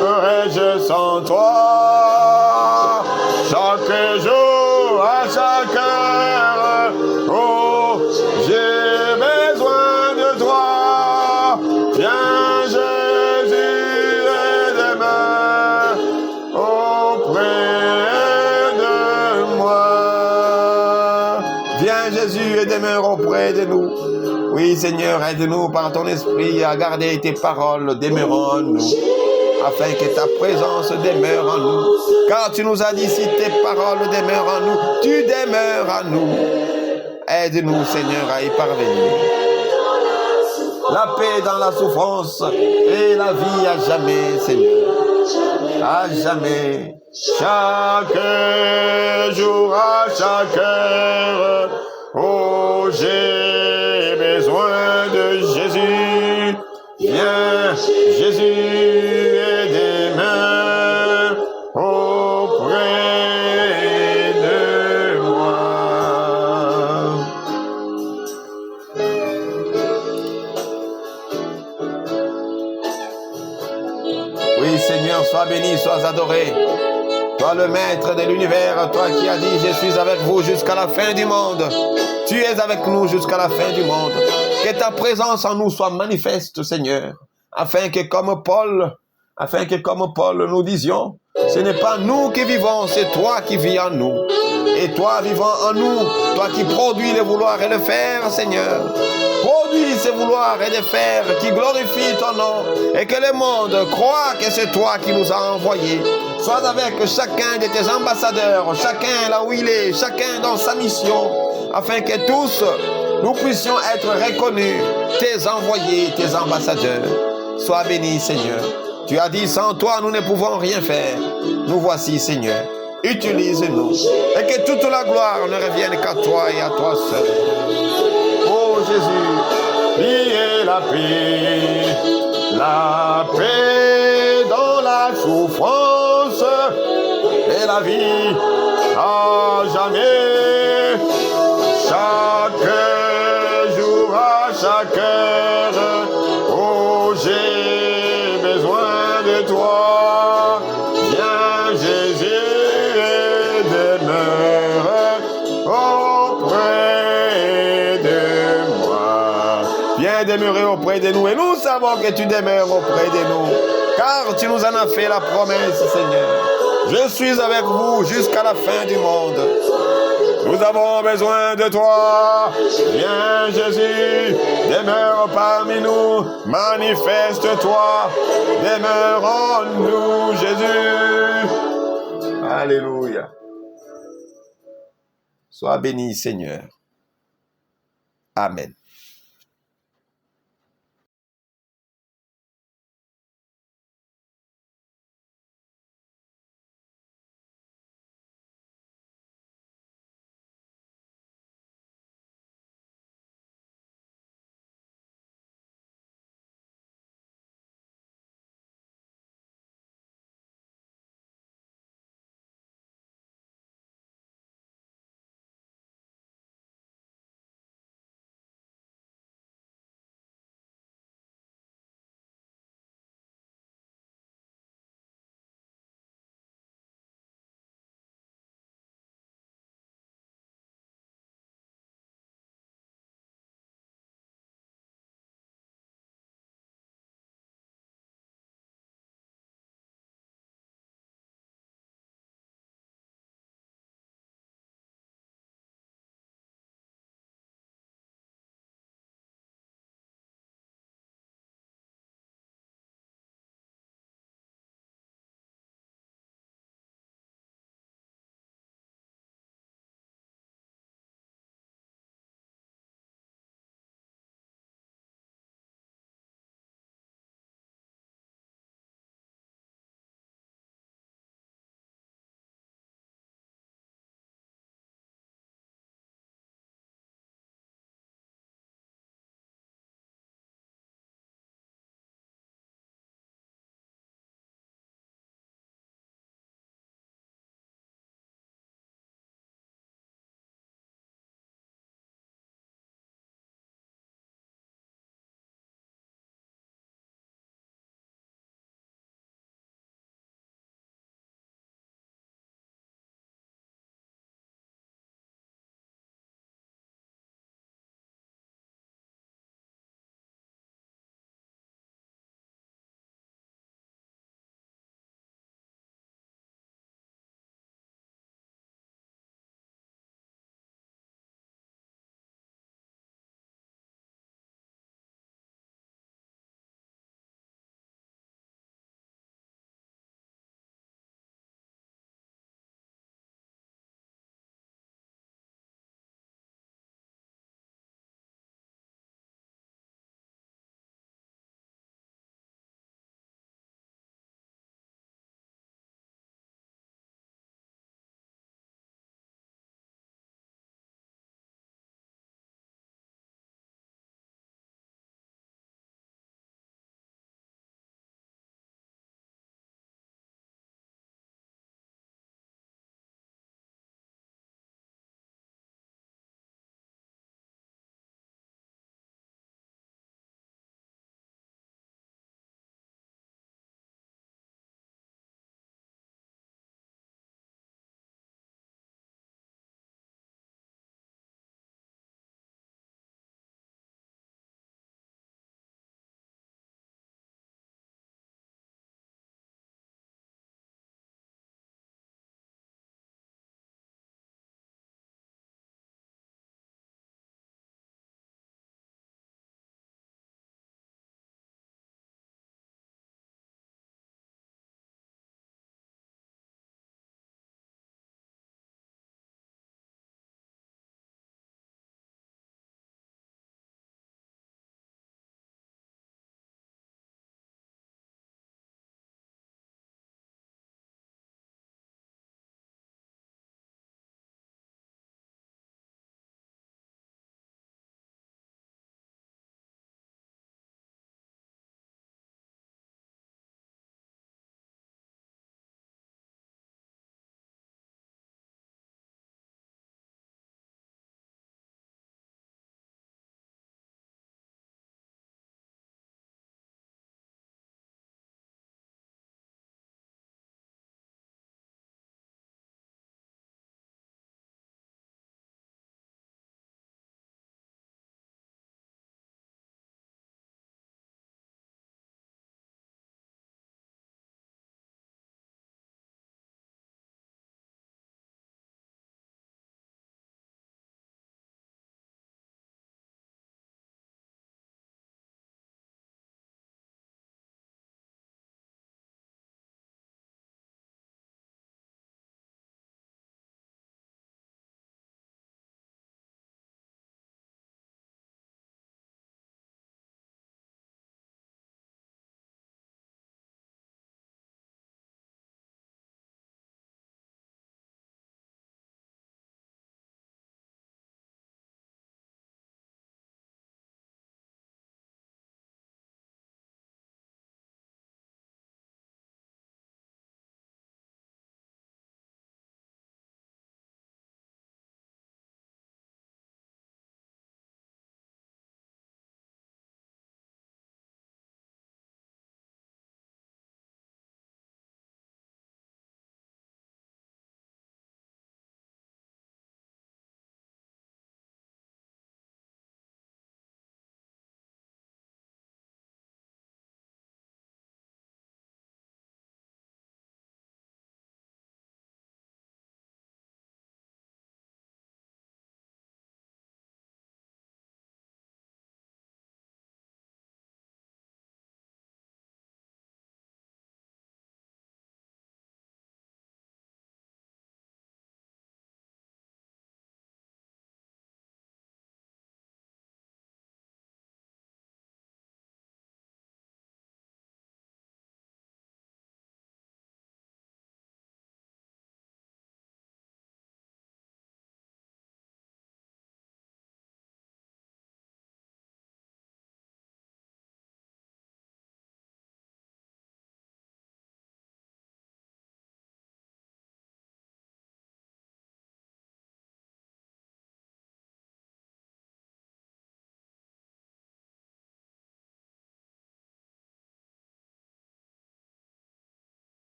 Ferais-je sans toi? Chaque jour, à chaque heure, oh, j'ai besoin de toi. Viens, Jésus, et demain, auprès de moi. Viens, Jésus, et demeure auprès de nous. Oui, Seigneur, aide-nous par ton esprit à garder tes paroles demeurant en nous, afin que ta présence demeure en nous. Car tu nous as dit, si tes paroles demeurent en nous, tu demeures en nous. Aide-nous, Seigneur, à y parvenir. La paix dans la souffrance et la vie à jamais, Seigneur. À jamais. Chaque jour, à chaque heure, oh, j'ai besoin de Jésus. Viens, Jésus, et des mains auprès de moi. Oui, Seigneur, sois béni, sois adoré. Toi le maître de l'univers, toi qui as dit, je suis avec vous jusqu'à la fin du monde. Tu es avec nous jusqu'à la fin du monde. Que ta présence en nous soit manifeste, Seigneur, afin que comme Paul nous disions, ce n'est pas nous qui vivons, c'est toi qui vis en nous. Et toi vivant en nous, toi qui produis le vouloir et le faire, Seigneur, produis ce vouloir et le faire qui glorifie ton nom et que le monde croit que c'est toi qui nous as envoyés. Sois avec chacun de tes ambassadeurs, chacun là où il est, chacun dans sa mission, afin que tous nous puissions être reconnus, tes envoyés, tes ambassadeurs. Sois béni, Seigneur. Tu as dit, sans toi, nous ne pouvons rien faire. Nous voici, Seigneur. Utilise-nous. Et que toute la gloire ne revienne qu'à toi et à toi seul. Oh Jésus, priez la paix dans la souffrance et la vie à jamais. Chaque jour, à chaque heure, oh j'ai besoin de toi. Viens Jésus et demeure auprès de moi. Viens demeurer auprès de nous et nous savons que tu demeures auprès de nous. Car tu nous en as fait la promesse, Seigneur. Je suis avec vous jusqu'à la fin du monde. Nous avons besoin de toi. Viens Jésus, demeure parmi nous, manifeste-toi, demeure en nous Jésus. Alléluia. Sois béni Seigneur. Amen.